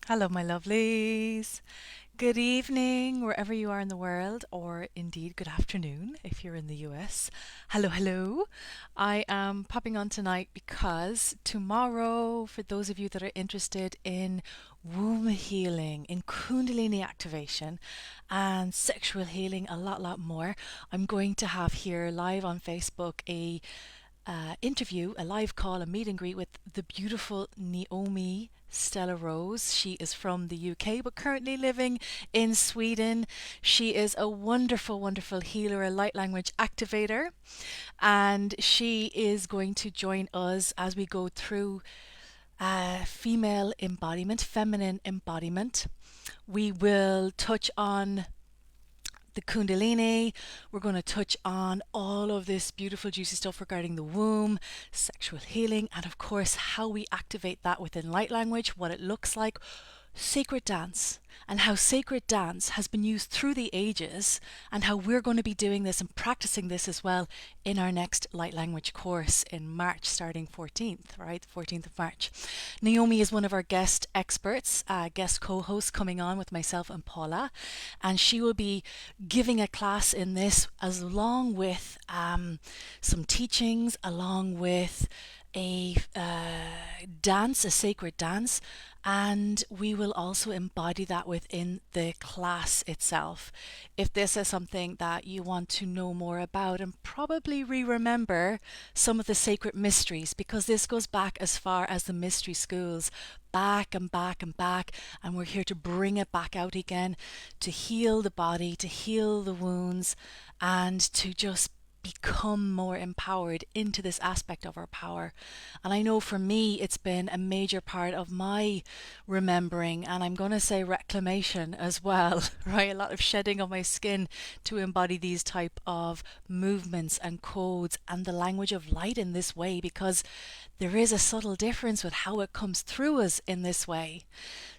Hello, my lovelies. Good evening, wherever you are in the world, or indeed good afternoon if you're in the US. Hello, hello. I am popping on tonight because tomorrow, for those of you that are interested in womb healing, in kundalini activation, and sexual healing, a lot more, I'm going to have here live on Facebook a interview, a live call, a meet and greet with the beautiful Niomi Stella Rose. She is from the UK but currently living in Sweden. She is a wonderful, wonderful healer, a light language activator, and she is going to join us as we go through female embodiment, feminine embodiment. We will touch on the kundalini. We're going to touch on all of this beautiful, juicy stuff regarding the womb, sexual healing, and of course, how we activate that within light language, what it looks like, sacred dance, and how sacred dance has been used through the ages, and how we're going to be doing this and practicing this as well in our next light language course in March, starting 14th, right? 14th of March. Niomi is one of our guest experts, guest co hosts coming on with myself and Paula, and she will be giving a class in this along with some teachings, along with a dance, a sacred dance, and we will also embody that within the class itself. If this is something that you want to know more about and probably remember some of the sacred mysteries, because this goes back as far as the mystery schools, back and back and back, and we're here to bring it back out again, to heal the body, to heal the wounds, and to just become more empowered into this aspect of our power. And I know for me, it's been a major part of my remembering, and I'm going to say reclamation as well, right? A lot of shedding of my skin to embody these type of movements and codes and the language of light in this way, because there is a subtle difference with how it comes through us in this way.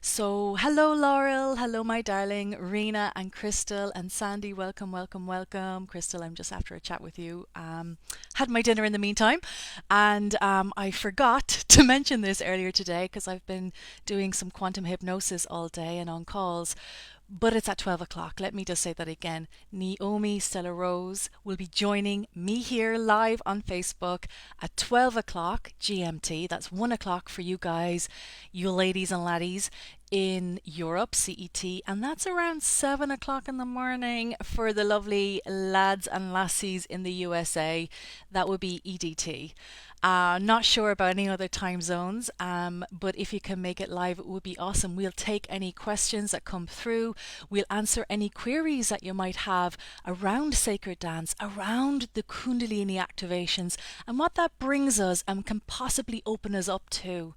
So, hello, Laurel. Hello, my darling. Rena and Crystal and Sandy. Welcome, welcome, welcome. Crystal, I'm just after a chat with you. Had my dinner in the meantime. And I forgot to mention this earlier today because I've been doing some quantum hypnosis all day and on calls. But it's at 12 o'clock. Let me just say that again. Niomi Stella Rose will be joining me here live on Facebook at 12 o'clock GMT. That's 1 o'clock for you guys, you ladies and laddies in Europe, CET. And that's around 7 o'clock in the morning for the lovely lads and lassies in the USA. That would be EDT. Not sure about any other time zones, but if you can make it live, it would be awesome. We'll take any questions that come through. We'll answer any queries that you might have around sacred dance, around the kundalini activations, and what that brings us and can possibly open us up to.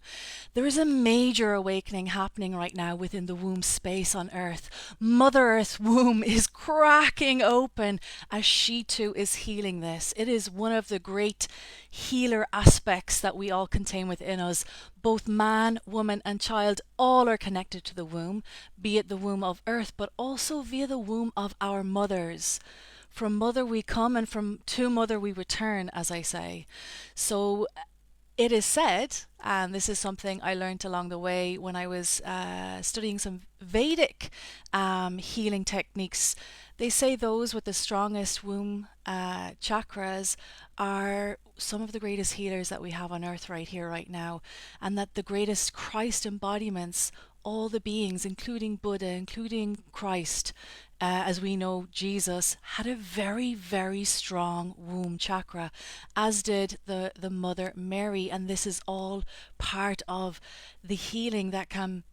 There is a major awakening happening right now within the womb space on Earth. Mother Earth's womb is cracking open as she too is healing this. It is one of the great healer aspects that we all contain within us. Both man, woman, and child all are connected to the womb, be it the womb of Earth, but also via the womb of our mothers. From mother we come, and from to mother we return, as I say. So it is said, and this is something I learned along the way when I was studying some Vedic healing techniques. They say those with the strongest womb chakras are some of the greatest healers that we have on earth right here, right now, and that the greatest Christ embodiments, all the beings, including Buddha, including Christ, as we know, Jesus had a very, very strong womb chakra, as did the Mother Mary. And this is all part of the healing that can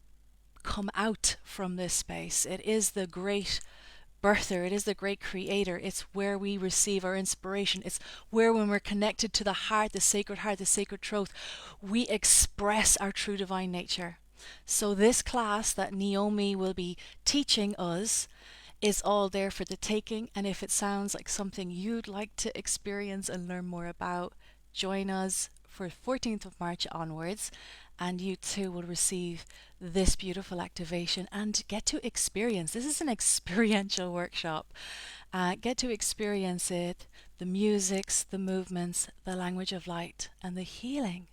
come out from this space. It is the great birther, it is the great creator. It's where we receive our inspiration. It's where, when we're connected to the heart, the sacred truth, we express our true divine nature. So this class that Niomi will be teaching us is all there for the taking. And if it sounds like something you'd like to experience and learn more about, join us for 14th of March onwards, and you too will receive this beautiful activation and get to experience. This is an experiential workshop. Get to experience it, the musics, the movements, the language of light, and the healing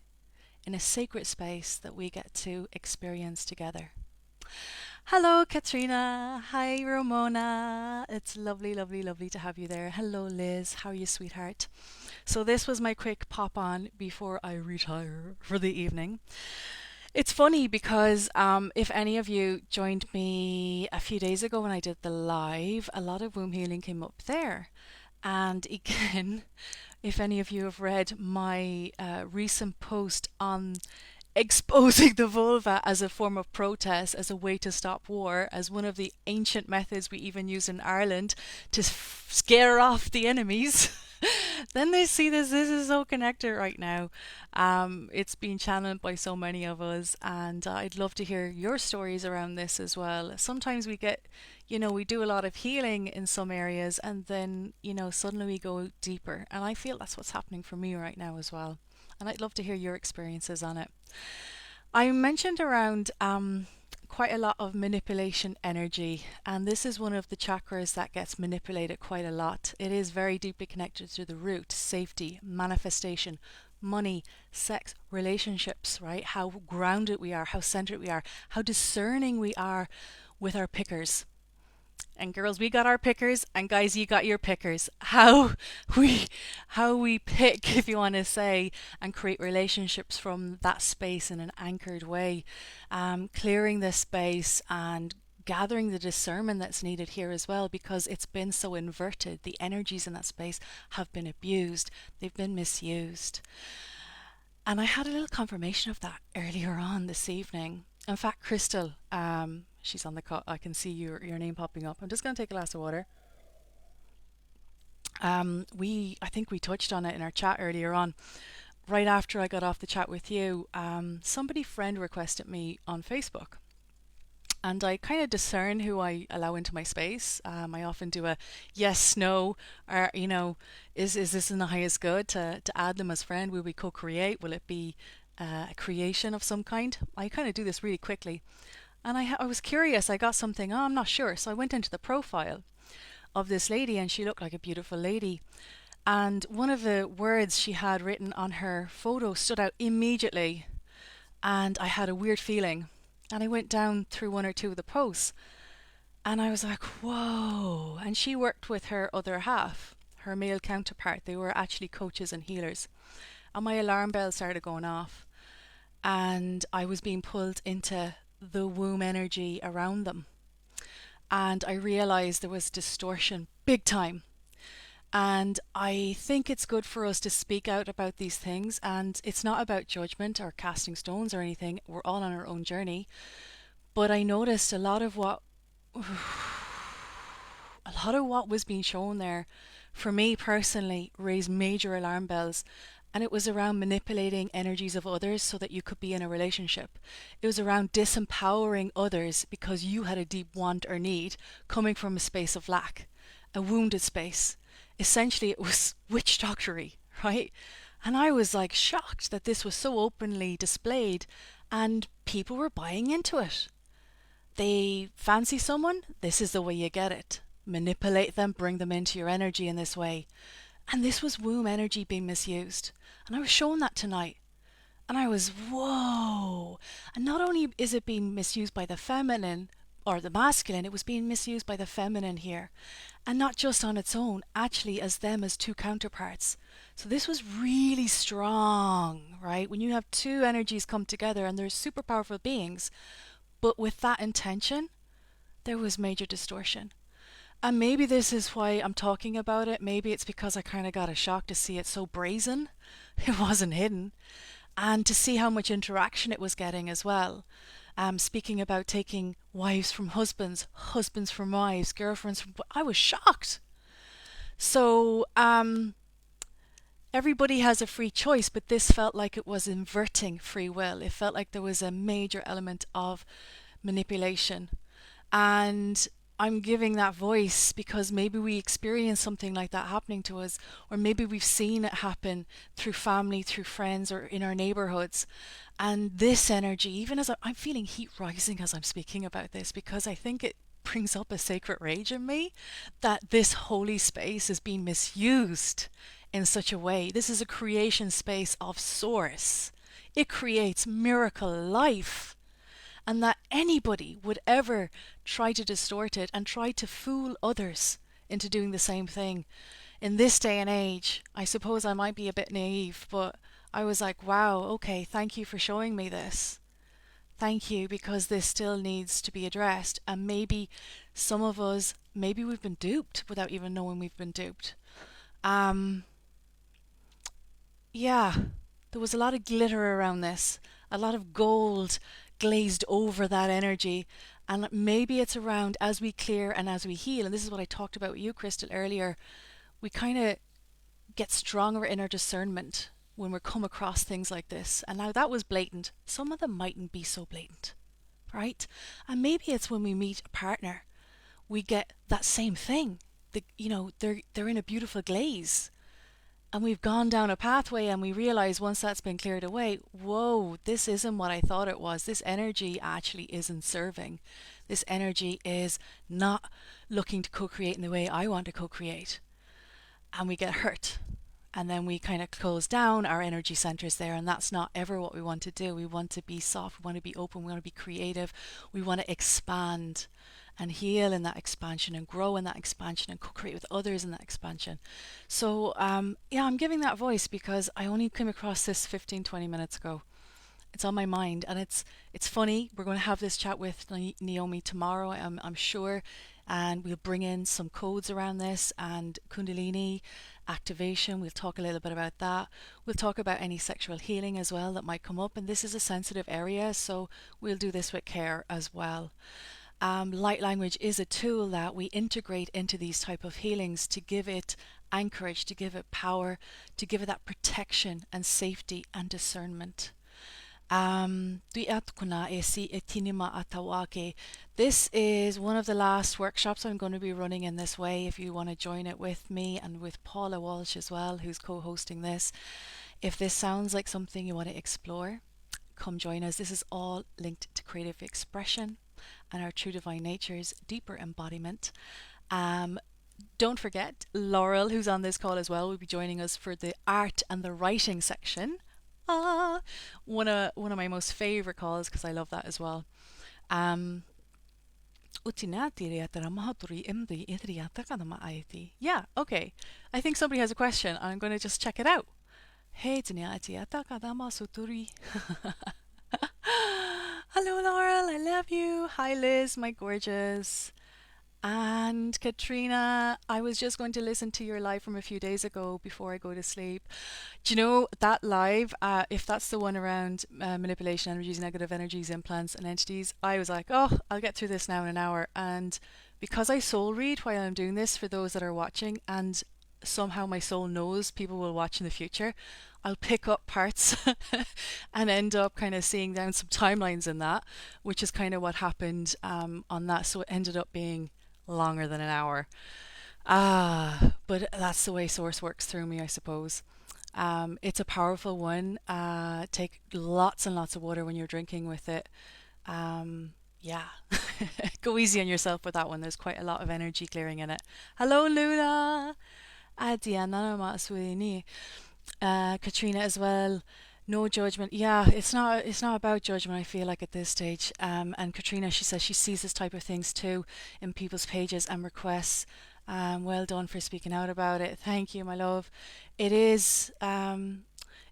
in a sacred space that we get to experience together. Hello, Katrina. Hi, Ramona. It's lovely, lovely, lovely to have you there. Hello, Liz. How are you, sweetheart? So, this was my quick pop on before I retire for the evening. It's funny because if any of you joined me a few days ago when I did the live, a lot of womb healing came up there. And again, if any of you have read my recent post on exposing the vulva as a form of protest, as a way to stop war, as one of the ancient methods we even use in Ireland to scare off the enemies. Then they see this is so connected right now. It's been channeled by so many of us, and I'd love to hear your stories around this as well. Sometimes we get, we do a lot of healing in some areas, and then, suddenly we go deeper. And I feel that's what's happening for me right now as well. And I'd love to hear your experiences on it. I mentioned around quite a lot of manipulation energy, and this is one of the chakras that gets manipulated quite a lot. It is very deeply connected to the root, safety, manifestation, money, sex, relationships, right? How grounded we are, how centered we are, how discerning we are with our pickers. And girls, we got our pickers, and guys, you got your pickers. We how we pick, if you want to say, and create relationships from that space in an anchored way, clearing the space and gathering the discernment that's needed here as well, because it's been so inverted. The energies in that space have been abused, they've been misused. And I had a little confirmation of that earlier on this evening. In fact, Crystal, she's on the call. I can see your name popping up. I'm just going to take a glass of water. I think we touched on it in our chat earlier on. Right after I got off the chat with you, somebody friend requested me on Facebook. And I kind of discern who I allow into my space. I often do a yes, no, or, is this in the highest good to add them as friend? Will we co-create? Will it be a creation of some kind? I kind of do this really quickly. And I was curious. I got something, I'm not sure. So I went into the profile of this lady, and she looked like a beautiful lady. And one of the words she had written on her photo stood out immediately. And I had a weird feeling. And I went down through one or two of the posts, and I was like, whoa. And she worked with her other half, her male counterpart. They were actually coaches and healers. And my alarm bell started going off, and I was being pulled into the womb energy around them. And I realized there was distortion big time. And I think it's good for us to speak out about these things. And it's not about judgment or casting stones or anything. We're all on our own journey. But I noticed a lot of what was being shown there, for me personally, raised major alarm bells. And it was around manipulating energies of others so that you could be in a relationship. It was around disempowering others because you had a deep want or need coming from a space of lack, a wounded space. Essentially, it was witch doctory, right? And I was like shocked that this was so openly displayed and people were buying into it. They fancy someone, this is the way you get it. Manipulate them, bring them into your energy in this way. And this was womb energy being misused. And I was shown that tonight. And I was, whoa. And not only is it being misused by the feminine or the masculine, it was being misused by the feminine here. And not just on its own, actually as them as two counterparts. So this was really strong, right? When you have two energies come together and they're super powerful beings, but with that intention, there was major distortion. And maybe this is why I'm talking about it. Maybe it's because I kind of got a shock to see it so brazen. It wasn't hidden. And to see how much interaction it was getting as well. Speaking about taking wives from husbands, husbands from wives, girlfriends from... I was shocked. So everybody has a free choice, but this felt like it was inverting free will. It felt like there was a major element of manipulation. And I'm giving that voice because maybe we experience something like that happening to us, or maybe we've seen it happen through family, through friends, or in our neighborhoods. And this energy, even as I'm feeling heat rising as I'm speaking about this, because I think it brings up a sacred rage in me that this holy space is being misused in such a way. This is a creation space of source. It creates miracle life. and that anybody would ever try to distort it and try to fool others into doing the same thing. In this day and age, I suppose I might be a bit naive, but I was like, wow, okay, thank you for showing me this. Thank you, because this still needs to be addressed. And maybe some of us, maybe we've been duped without even knowing we've been duped. Um, yeah, there was a lot of glitter around this, a lot of gold glazed over that energy. And maybe it's around as we clear and as we heal. And this is what I talked about with you, Crystal, earlier. We kind of get stronger in our discernment when we come across things like this. And now that was blatant. Some of them mightn't be so blatant, right? And maybe it's when we meet a partner, we get that same thing. They're in a beautiful glaze, and we've gone down a pathway, and we realize once that's been cleared away, whoa, this isn't what I thought it was. This energy actually isn't serving. This energy is not looking to co-create in the way I want to co-create. And we get hurt, and then we kind of close down our energy centers there, and that's not ever what we want to do. We want to be soft, we want to be open, we want to be creative, we want to expand and heal in that expansion and grow in that expansion and co-create with others in that expansion. So yeah, I'm giving that voice because I only came across this 15-20 minutes ago. It's on my mind, and it's funny. We're going to have this chat with Niomi tomorrow, I'm sure, and we'll bring in some codes around this and kundalini activation. We'll talk a little bit about that. We'll talk about any sexual healing as well that might come up, and this is a sensitive area, so we'll do this with care as well. Light language is a tool that we integrate into these type of healings to give it anchorage, to give it power, to give it that protection and safety and discernment. This is one of the last workshops I'm going to be running in this way. If you want to join it with me and with Paula Walsh as well, who's co-hosting this, if this sounds like something you want to explore, come join us. This is all linked to creative expression and our true divine nature's deeper embodiment. Don't forget, Laurel, who's on this call as well, will be joining us for the art and the writing section. One of my most favorite calls, because I love that as well. Yeah, okay. I think somebody has a question. I'm going to just check it out. Hello, Laurel. I love you. Hi, Liz, my gorgeous. And Katrina, I was just going to listen to your live from a few days ago before I go to sleep. Do you know that live, if that's the one around manipulation energies, negative energies, implants and entities, I was like, oh, I'll get through this now in an hour. And because I soul read while I'm doing this for those that are watching, and somehow my soul knows people will watch in the future, I'll pick up parts and end up kind of seeing down some timelines in that, which is kind of what happened on that. So it ended up being longer than an hour. But that's the way source works through me, I suppose. It's a powerful one. Take lots and lots of water when you're drinking with it. Yeah, go easy on yourself with that one. There's quite a lot of energy clearing in it. Hello, Luna. Katrina as well. No judgment. Yeah, it's not about judgment, I feel like, at this stage. And Katrina, she says she sees this type of things too in people's pages and requests. Well done for speaking out about it. Thank you, my love. It is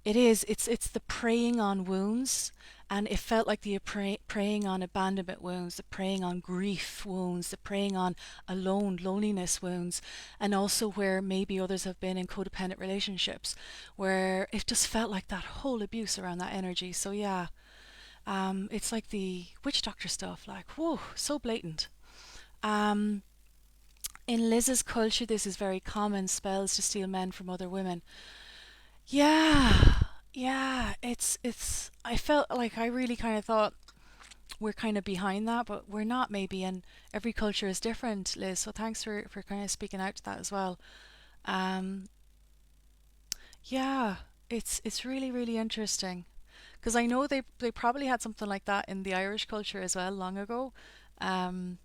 it's the preying on wounds, and it felt like the preying on abandonment wounds, the preying on grief wounds, the preying on alone loneliness wounds, and also where maybe others have been in codependent relationships where it just felt like that whole abuse around that energy. So yeah, it's like the witch doctor stuff, like whoa, so blatant. um in Liz's culture, this is very common, spells to steal men from other women. Yeah, yeah, it's I felt like I really kind of thought we're kind of behind that, but we're not maybe, and every culture is different, Liz. So thanks for kind of speaking out to that as well. Um, yeah, it's really really interesting because I know they probably had something like that in the Irish culture as well long ago. Um,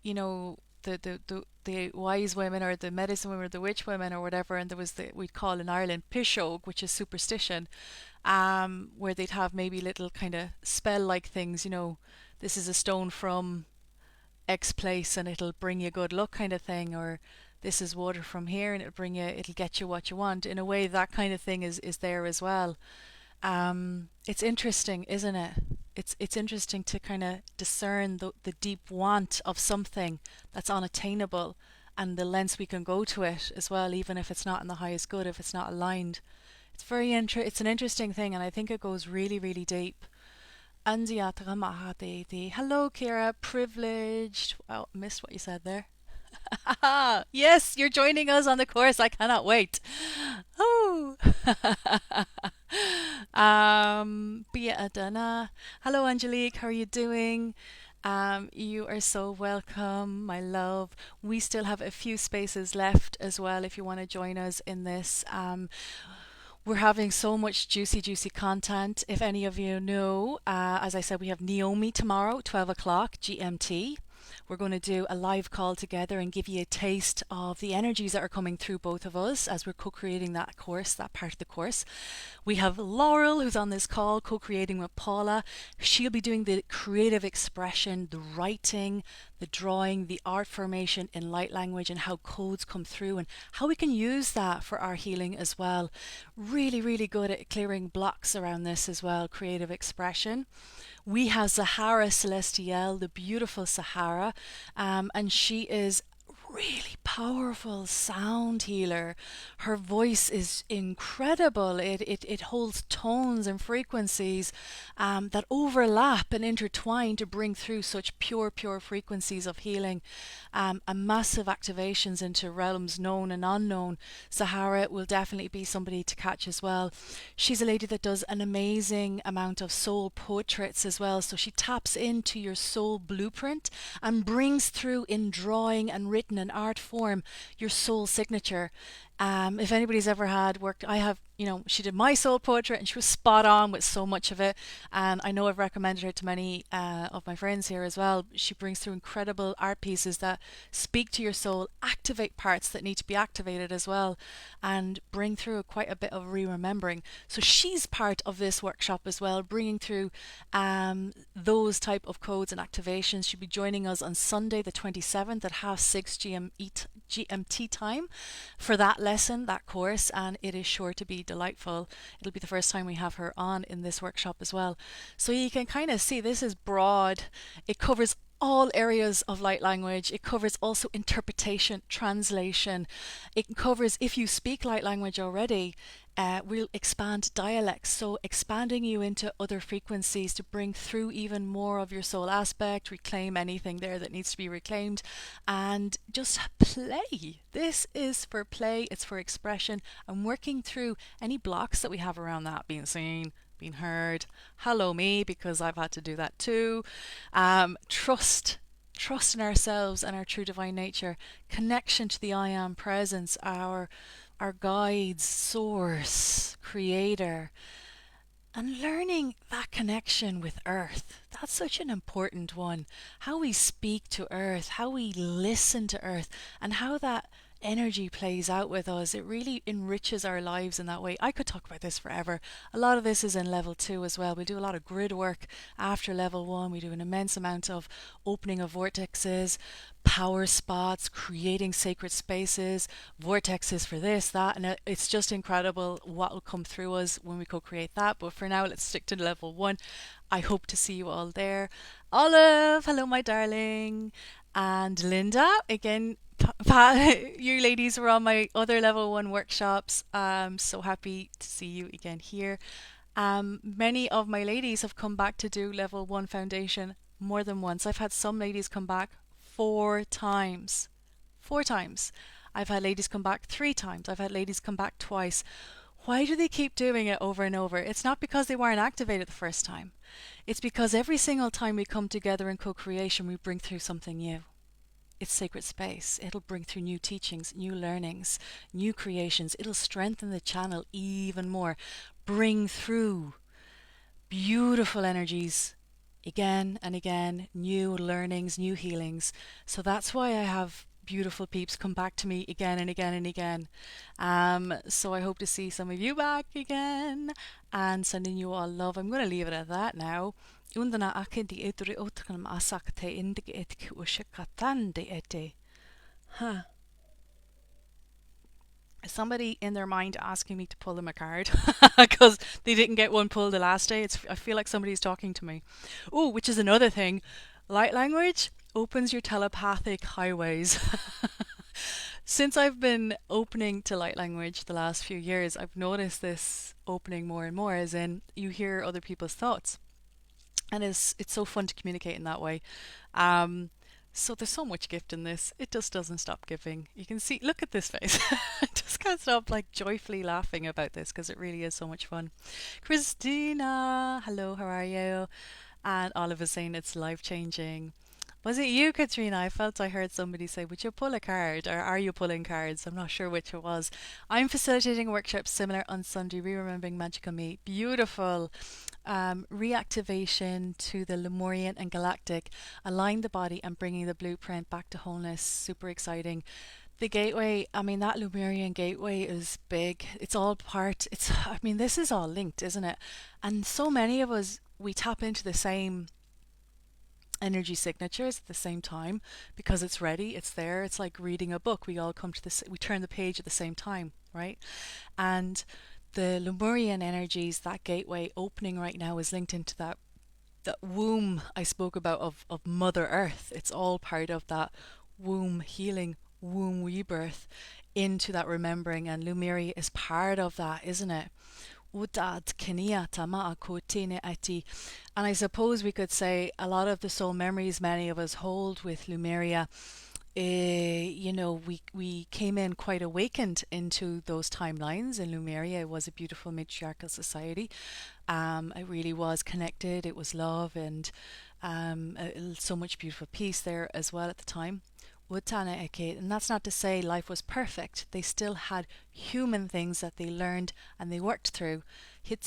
you know, the wise women or the medicine women or the witch women or whatever, and there was the we'd call in Ireland pishog, which is superstition, where they'd have maybe little kind of spell like things, this is a stone from X place and it'll bring you good luck kind of thing, or this is water from here and it'll get you what you want. In a way, that kind of thing is there as well. It's interesting, isn't it? It's interesting to kind of discern the deep want of something that's unattainable and the lengths we can go to it as well, even if it's not in the highest good, if it's not aligned. It's an interesting thing, and I think it goes really, really deep. Hello, Kira. Privileged. Oh, missed what you said there. Yes, you're joining us on the course. I cannot wait. Oh. Bia Adana. Hello, Angelique. How are you doing? You are so welcome, my love. We still have a few spaces left as well if you want to join us in this. We're having so much juicy, juicy content. If any of you know, as I said, we have Niomi tomorrow, 12 o'clock GMT. We're going to do a live call together and give you a taste of the energies that are coming through both of us as we're co-creating that course, that part of the course. We have Laurel, who's on this call, co-creating with Paula. She'll be doing the creative expression, the writing, the drawing, the art formation in light language, and how codes come through and how we can use that for our healing as well. Really, really good at clearing blocks around this as well, creative expression. We have Sahara Celestial, the beautiful Sahara, and she is really powerful sound healer. Her voice is incredible. It holds tones and frequencies that overlap and intertwine to bring through such pure frequencies of healing, and massive activations into realms known and unknown. Sahara will definitely be somebody to catch as well. She's a lady that does an amazing amount of soul portraits as well, so she taps into your soul blueprint and brings through in drawing and written and art form your soul signature. If anybody's ever had worked, I have, she did my soul portrait and she was spot on with so much of it. And I know I've recommended her to many of my friends here as well. She brings through incredible art pieces that speak to your soul, activate parts that need to be activated as well, and bring through quite a bit of re-remembering. So she's part of this workshop as well, bringing through those type of codes and activations. She'll be joining us on Sunday the 27th at 6:30 GMT time for that lesson, that course, and it is sure to be delightful. It'll be the first time we have her on in this workshop as well. So you can kind of see this is broad. It covers all areas of light language. It covers also interpretation, translation. It covers, if you speak light language already, we'll expand dialects, so expanding you into other frequencies to bring through even more of your soul aspect, reclaim anything there that needs to be reclaimed, and just play. This is for play, it's for expression, and working through any blocks that we have around that, being seen, being heard. Hello me, because I've had to do that too. Trust in ourselves and our true divine nature, connection to the I am presence, our guides, source, creator, and learning that connection with earth. That's such an important one. How we speak to earth, how we listen to earth, and how that energy plays out with us. It really enriches our lives in that way. I could talk about this forever. A lot of this is in level 2 as well. We do a lot of grid work after level 1. We do an immense amount of opening of vortexes, power spots, creating sacred spaces, vortexes for this, that, and it's just incredible what will come through us when we co-create that. But for now, let's stick to level 1. I hope to see you all there. Olive, hello my darling. And Linda, again, you ladies were on my other level 1 workshops. So happy to see you again here. Many of my ladies have come back to do level 1 foundation more than once. I've had some ladies come back 4 times. 4 times. I've had ladies come back 3 times. I've had ladies come back twice. Why do they keep doing it over and over? It's not because they weren't activated the first time. It's because every single time we come together in co-creation, we bring through something new. It's sacred space. It'll bring through new teachings, new learnings, new creations. It'll strengthen the channel even more. Bring through beautiful energies again and again, new learnings, new healings. So that's why I have beautiful peeps come back to me again and again and again. So I hope to see some of you back again and sending you all love. I'm going to leave it at that now. Undana akindi eturi otkan asakte indik etki ushikatande ete. Huh. Is somebody in their mind asking me to pull them a card because they didn't get one pulled the last day? I feel like somebody's talking to me. Oh, which is another thing. Light language opens your telepathic highways. Since I've been opening to light language the last few years, I've noticed this opening more and more, as in you hear other people's thoughts. And it's so fun to communicate in that way. Um, so there's so much gift in this. It just doesn't stop giving. You can see, look at this face. I just can't stop like joyfully laughing about this because it really is so much fun. Christina, hello, how are you? And Olive is saying it's life changing. Was it you, Katrina? I felt I heard somebody say, would you pull a card? Or are you pulling cards? I'm not sure which it was. I'm facilitating workshops similar on Sunday, Re-Remembering Magical Me. Beautiful. Reactivation to the Lemurian and Galactic, align the body and bringing the blueprint back to wholeness. Super exciting. The gateway, I mean, that Lemurian gateway is big. It's all part, I mean, this is all linked, isn't it? And so many of us, we tap into the same energy signatures at the same time because it's ready, it's there. It's like reading a book. We all come to this, we turn the page at the same time, right? And the Lemurian energies, that gateway opening right now is linked into that womb I spoke about of Mother Earth. It's all part of that womb healing, womb rebirth into that remembering, and Lemuria is part of that, isn't it? And I suppose we could say a lot of the soul memories many of us hold with Lemuria, we came in quite awakened into those timelines. In Lemuria, it was a beautiful matriarchal society. It really was connected. It was love and so much beautiful peace there as well at the time. And that's not to say life was perfect. They still had human things that they learned and they worked through. And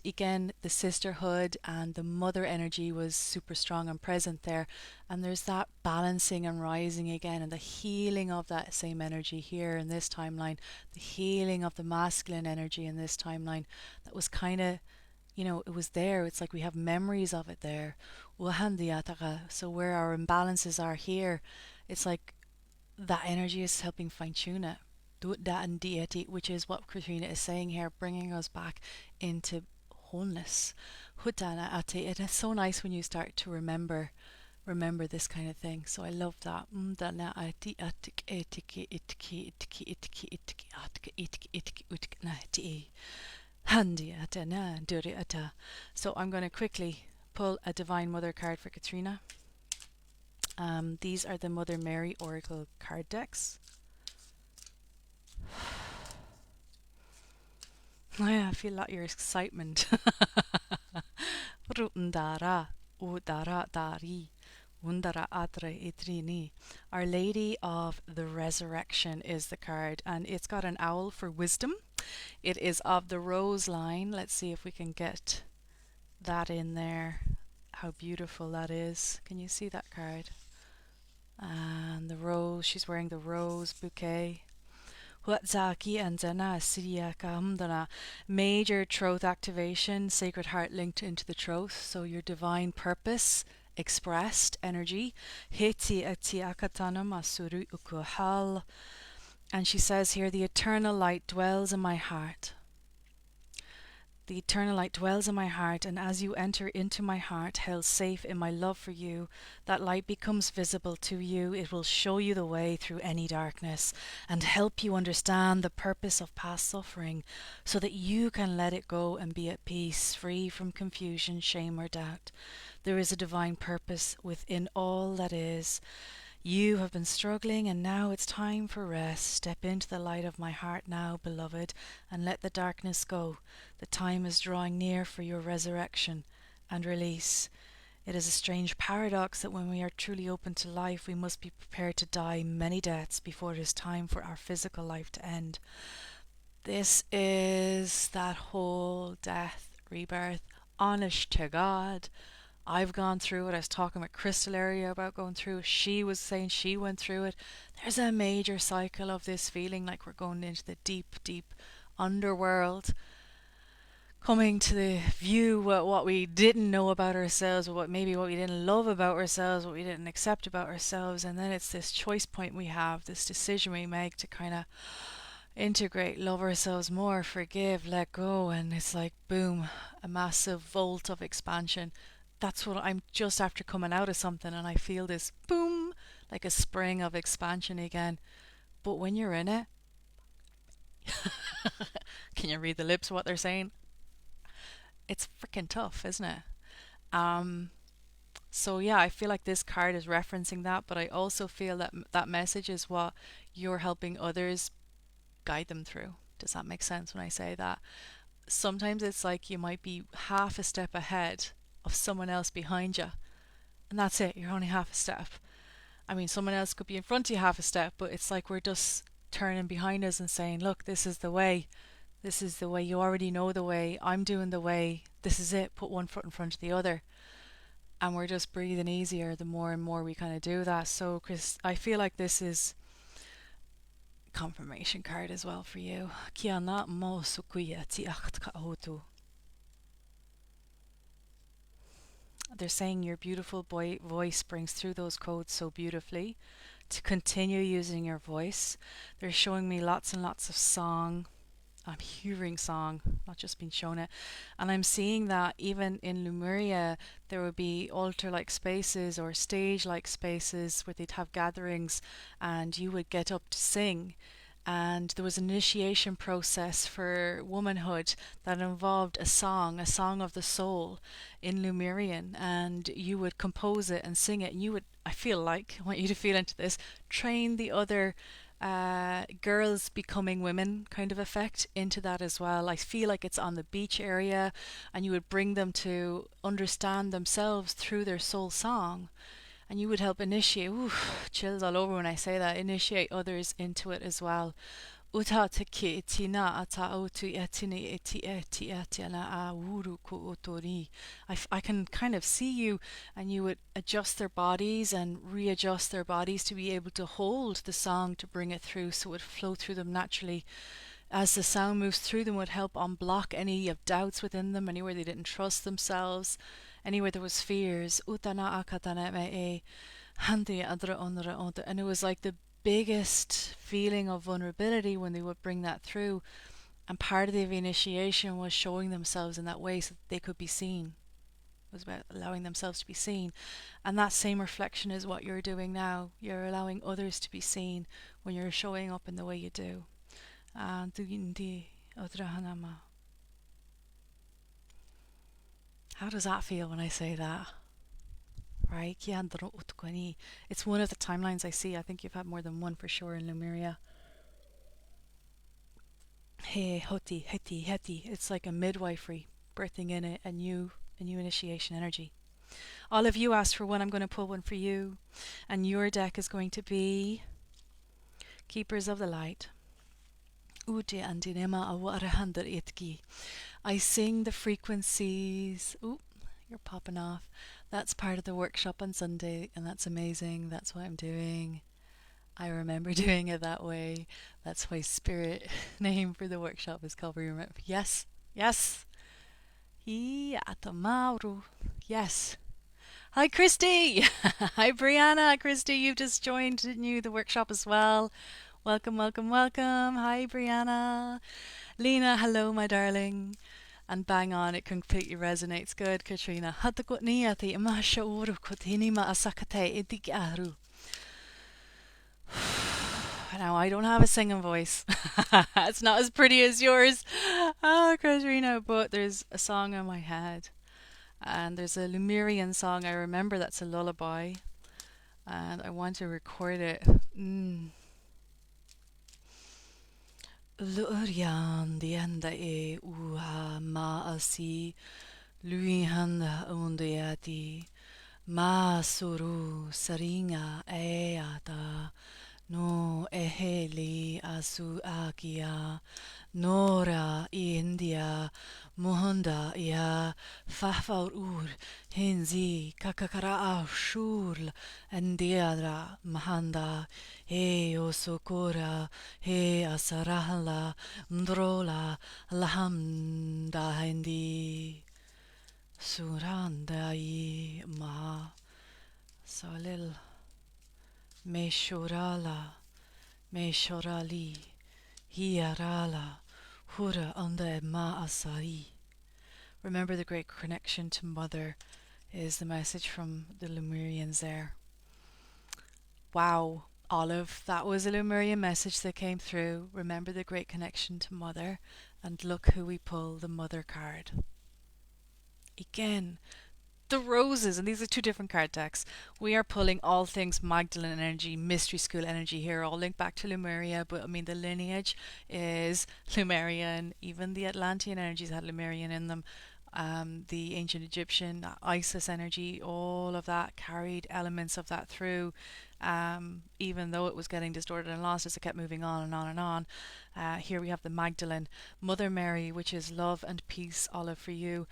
again, the sisterhood and the mother energy was super strong and present there. And there's that balancing and rising again, and the healing of that same energy here in this timeline, the healing of the masculine energy in this timeline. That was kind of, it was there. It's like we have memories of it there. So where our imbalances are here, it's like that energy is helping fine tune it. And deity, which is what Katrina is saying here, bringing us back into wholeness. And it's so nice when you start to remember this kind of thing. So I love that. So I'm going to quickly pull a Divine Mother card for Katrina. These are the Mother Mary Oracle card decks. I feel that your excitement. Our Lady of the Resurrection is the card, and it's got an owl for wisdom. It is of the rose line. Let's see if we can get that in there. How beautiful that is. Can you see that card? And the rose, she's wearing the rose bouquet. Major troth activation, sacred heart linked into the troth, so your divine purpose expressed energy. And she says here, the eternal light dwells in my heart. The eternal light dwells in my heart, and as you enter into my heart, held safe in my love for you, that light becomes visible to you. It will show you the way through any darkness and help you understand the purpose of past suffering so that you can let it go and be at peace, free from confusion, shame, or doubt. There is a divine purpose within all that is. You have been struggling, and now it's time for rest. Step into the light of my heart now, beloved, and let the darkness go. The time is drawing near for your resurrection and release. It is a strange paradox that when we are truly open to life, we must be prepared to die many deaths before it is time for our physical life to end. This is that whole death, rebirth, honest to God. I've gone through it. I was talking with Crystal earlier about going through it. She was saying she went through it. There's a major cycle of this feeling like we're going into the deep, deep underworld, coming to the view what we didn't know about ourselves, or what we didn't love about ourselves, what we didn't accept about ourselves, and then it's this choice point we have, this decision we make to kind of integrate, love ourselves more, forgive, let go, and it's like boom, a massive volt of expansion. That's what I'm just after coming out of something, and I feel this boom, like a spring of expansion again. But when you're in it, can you read the lips what they're saying? It's freaking tough, isn't it? Um, so yeah, I feel like this card is referencing that, but I also feel that that message is what you're helping others guide them through. Does that make sense when I say that? Sometimes it's like you might be half a step ahead of someone else behind you, and that's it, you're only half a step. I mean, someone else could be in front of you half a step, but it's like we're just turning behind us and saying, look, this is the way. This is the way. You already know the way. I'm doing the way. This is it. Put one foot in front of the other. And we're just breathing easier the more and more we kind of do that. So, Chris, I feel like this is confirmation card as well for you. Kiana mo sukuya ti ka. They're saying your beautiful voice brings through those codes so beautifully. To continue using your voice. They're showing me lots and lots of song. I'm hearing song, not just being shown it. And I'm seeing that even in Lemuria, there would be altar like spaces or stage like spaces where they'd have gatherings and you would get up to sing. And there was an initiation process for womanhood that involved a song of the soul in Lemurian, and you would compose it and sing it. And you would, I feel like, I want you to feel into this, train the other girls becoming women kind of effect into that as well. I feel like it's on the beach area, and you would bring them to understand themselves through their soul song, and you would help initiate, ooh, chills all over when I say that, initiate others into it as well. Uta te ki tina ata autu etini eti eti etiana a wuru ku otori. I can kind of see you, and you would adjust their bodies and readjust their bodies to be able to hold the song to bring it through so it would flow through them naturally. As the sound moves through them, would help unblock any of doubts within them, anywhere they didn't trust themselves, anywhere there was fears. Utana akatana me e handi adra onra onra. And it was like the biggest feeling of vulnerability when they would bring that through. And part of the initiation was showing themselves in that way so that they could be seen. It was about allowing themselves to be seen. And that same reflection is what you're doing now. You're allowing others to be seen when you're showing up in the way you do. How does that feel when I say that? Right? It's one of the timelines I see. I think you've had more than one for sure in Lemuria. Hey, hoti, heti, heti. It's like a midwifery, birthing in it, a new initiation energy. All of you asked for one. I'm going to pull one for you. And your deck is going to be Keepers of the Light. I sing the frequencies. Ooh, you're popping off. That's part of the workshop on Sunday, and that's amazing. That's what I'm doing. I remember doing it that way. That's why Spirit name for the workshop is called Remember. Yes, yes. Yes. Hi, Christy. Hi, Brianna. Christy, you've just joined, didn't you, the workshop as well? Welcome, welcome, welcome. Hi, Brianna. Lena, hello, my darling. And bang on, it completely resonates. Good, Katrina. Now, I don't have a singing voice. It's not as pretty as yours. Oh, Katrina, but there's a song in my head. And there's a Lemurian song I remember that's a lullaby. And I want to record it. Lurian dienda e uha maasi luihanda undiati ma suru saringa eata No eheli asu agia Nora India Muhunda ya Fafaur ur Hinzi Kakakara Shurl Andiadra Mahanda He Osokora He Asarahala Mdrola Lahamda Hindi Surandai Ma Salil Meshorala Meshorali Hiarala Hura Anda Ma Asai. Remember the great connection to Mother is the message from the Lemurians there. Wow, Olive, that was a Lemurian message that came through. Remember the great connection to Mother, and look who we pull, the Mother card. Again, the roses, and these are two different card decks. We are pulling all things Magdalene energy, mystery school energy here, all linked back to Lemuria, but I mean the lineage is Lemurian. Even the Atlantean energies had Lemurian in them. The ancient Egyptian, Isis energy, all of that carried elements of that through. Even though it was getting distorted and lost as it kept moving on and on and on. Here we have the Magdalene, Mother Mary, which is love and peace, Olive, for you.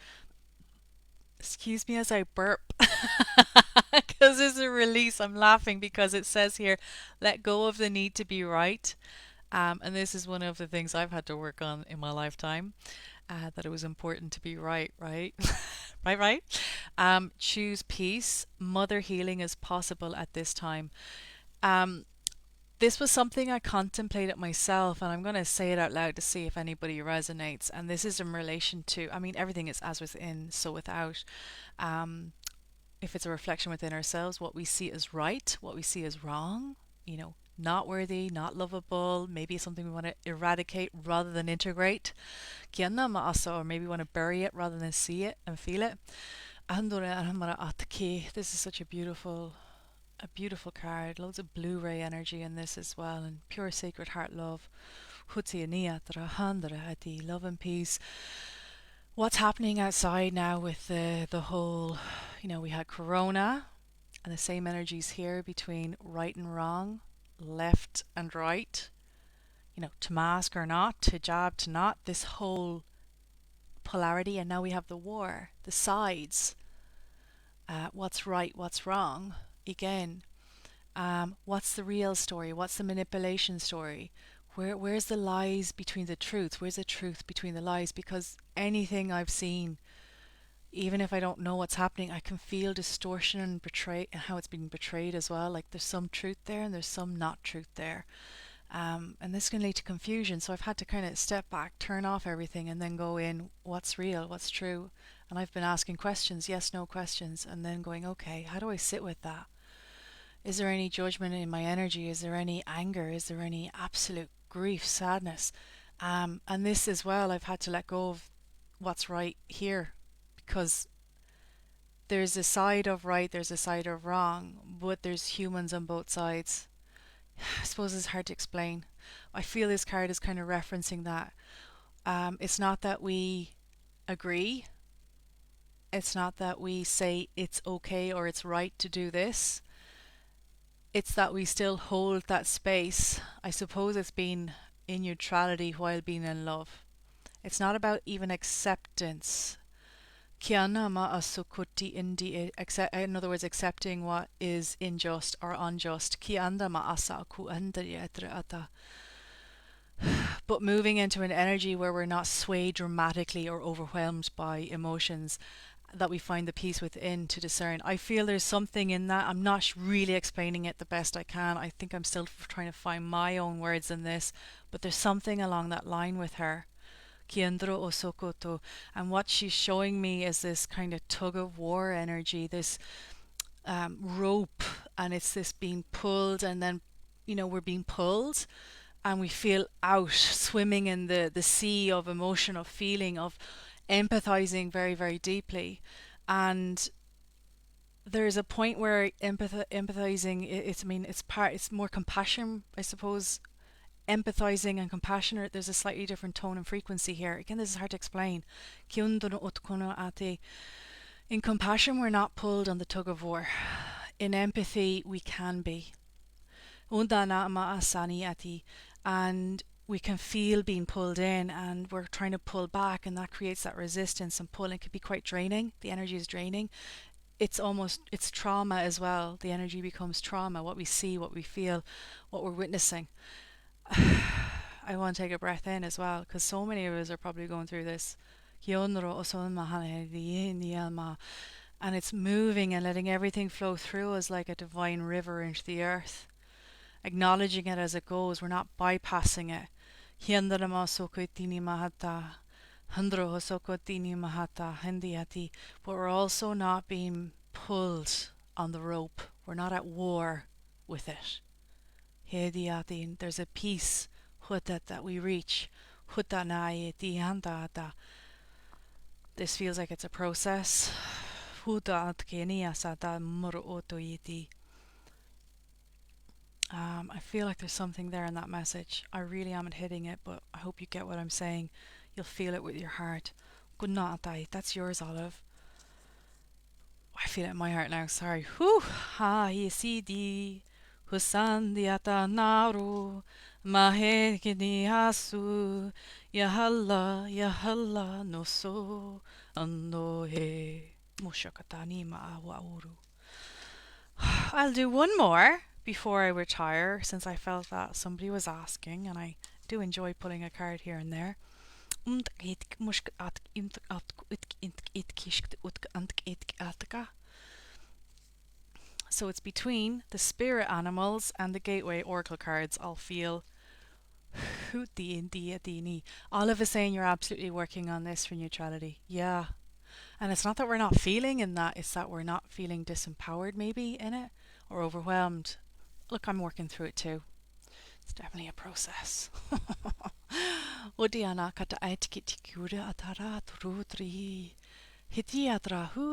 Excuse me as I burp because it's a release. I'm laughing because it says here, let go of the need to be right. And this is one of the things I've had to work on in my lifetime, that it was important to be right, right? right. Choose peace. Mother healing is possible at this time. Um, this was something I contemplated myself, and I'm going to say it out loud to see if anybody resonates. And this is in relation to, I mean, everything is as within, so without. Um, if it's a reflection within ourselves, what we see as right, what we see as wrong, not worthy, not lovable, maybe something we want to eradicate rather than integrate. Kianna maasa, or maybe we want to bury it rather than see it and feel it. This is such a beautiful card. Loads of Blu-ray energy in this as well, and pure sacred heart love. Love and peace. What's happening outside now with the whole, we had Corona, and the same energies here between right and wrong, left and right, to mask or not, to jab to not, this whole polarity. And now we have the war, the sides, what's right, what's wrong. Again, what's the real story? What's the manipulation story? Where's the lies between the truth? Where's the truth between the lies? Because anything I've seen, even if I don't know what's happening, I can feel distortion and and how it's being betrayed as well. Like there's some truth there and there's some not truth there. And this can lead to confusion. So I've had to kind of step back, turn off everything, and then go in, what's real, what's true? And I've been asking questions, yes, no questions, and then going, okay, how do I sit with that? Is there any judgment in my energy? Is there any anger? Is there any absolute grief, sadness? And this as well, I've had to let go of what's right here, because there's a side of right, there's a side of wrong, but there's humans on both sides. I suppose it's hard to explain. I feel this card is kind of referencing that. It's not that we agree, it's not that we say it's okay or it's right to do this. It's that we still hold that space. I suppose it's being in neutrality while being in love. It's not about even acceptance. Kiana ma asukuti indi, in other words, accepting what is unjust or unjust. Kianda ma asa ku ata. But moving into an energy where we're not swayed dramatically or overwhelmed by emotions, that we find the peace within to discern. I feel there's something in that. I'm not really explaining it the best I can. I think I'm still trying to find my own words in this, but there's something along that line with her. Kiendro Osokoto. And what she's showing me is this kind of tug of war energy, this rope, and it's this being pulled, and then, we're being pulled and we feel out, swimming in the sea of emotion, of feeling, of empathizing very, very deeply. And there's a point where empathizing, it's more compassion, I suppose. Empathizing and compassionate, there's a slightly different tone and frequency here. Again, this is hard to explain. In compassion, we're not pulled on the tug of war. In empathy, we can be. Undana ma asani ati, and we can feel being pulled in and we're trying to pull back, and that creates that resistance and pull. It can be quite draining. The energy is draining. It's trauma as well. The energy becomes trauma, what we see, what we feel, what we're witnessing. I want to take a breath in as well, because so many of us are probably going through this. And it's moving and letting everything flow through us like a divine river into the earth, acknowledging it as it goes. We're not bypassing it. But we're also not being pulled on the rope. We're not at war with it. There's a peace that we reach. This feels like it's a process. I feel like there's something there in that message. I really am hitting it, but I hope you get what I'm saying. You'll feel it with your heart. Good night, that's yours, Olive. I feel it in my heart now, sorry. Whew. Ha yesidi husan diata naru mahe kini hasu yahalla no so ando he mushakatani ma'awauru. I'll do one more before I retire, since I felt that somebody was asking, and I do enjoy pulling a card here and there. So it's between the spirit animals and the gateway oracle cards. I'll feel Olive is saying you're absolutely working on this for neutrality. Yeah. And it's not that we're not feeling in that, it's that we're not feeling disempowered maybe in it, or overwhelmed. Look, I'm working through it too. It's definitely a process. Who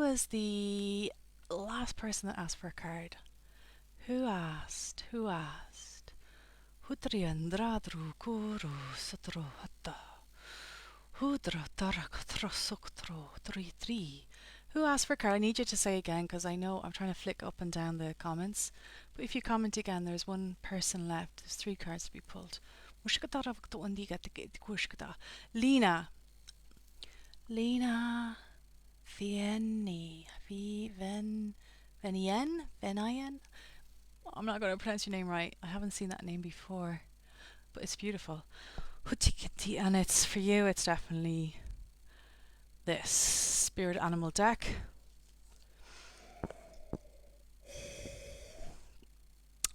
is the last person that asked for a card? Who asked? Hutriandra drukuru satro hatta. Hudra tarakatra soktro 3-3. Who asked for a card? I need you to say again, because I know I'm trying to flick up and down the comments. But if you comment again, there's one person left. There's 3 cards to be pulled. Lena. Venien? I'm not going to pronounce your name right. I haven't seen that name before, but it's beautiful. And it's for you, it's definitely this spirit animal deck.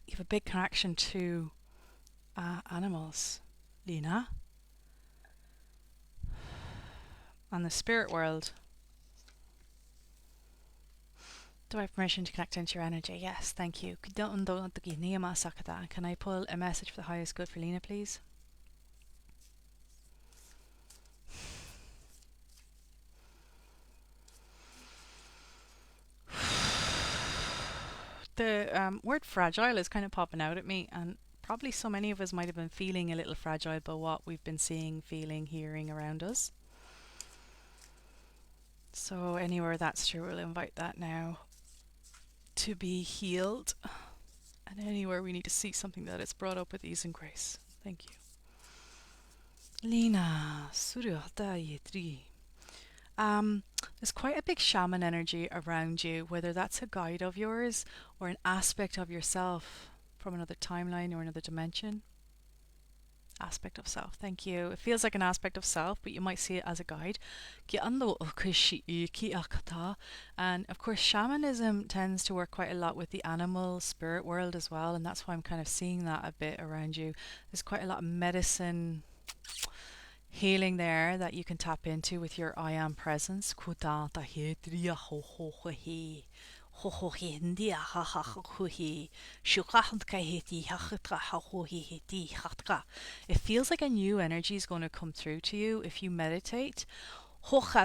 You have a big connection to animals, Lena. And the spirit world. Do I have permission to connect into your energy? Yes, thank you. Can I pull a message for the highest good for Lena, please? The word fragile is kind of popping out at me, and probably so many of us might have been feeling a little fragile by what we've been seeing, feeling, hearing around us. So anywhere that's true, we'll invite that now to be healed. And anywhere we need to see something that is brought up with ease and grace. Thank you. Lena, there's quite a big shaman energy around you, whether that's a guide of yours or an aspect of yourself from another timeline or another dimension. Aspect of self, thank you. It feels like an aspect of self, but you might see it as a guide. And of course, shamanism tends to work quite a lot with the animal spirit world as well, and that's why I'm kind of seeing that a bit around you. There's quite a lot of medicine healing there that you can tap into with your I am presence. It feels like a new energy is going to come through to you if you meditate. Like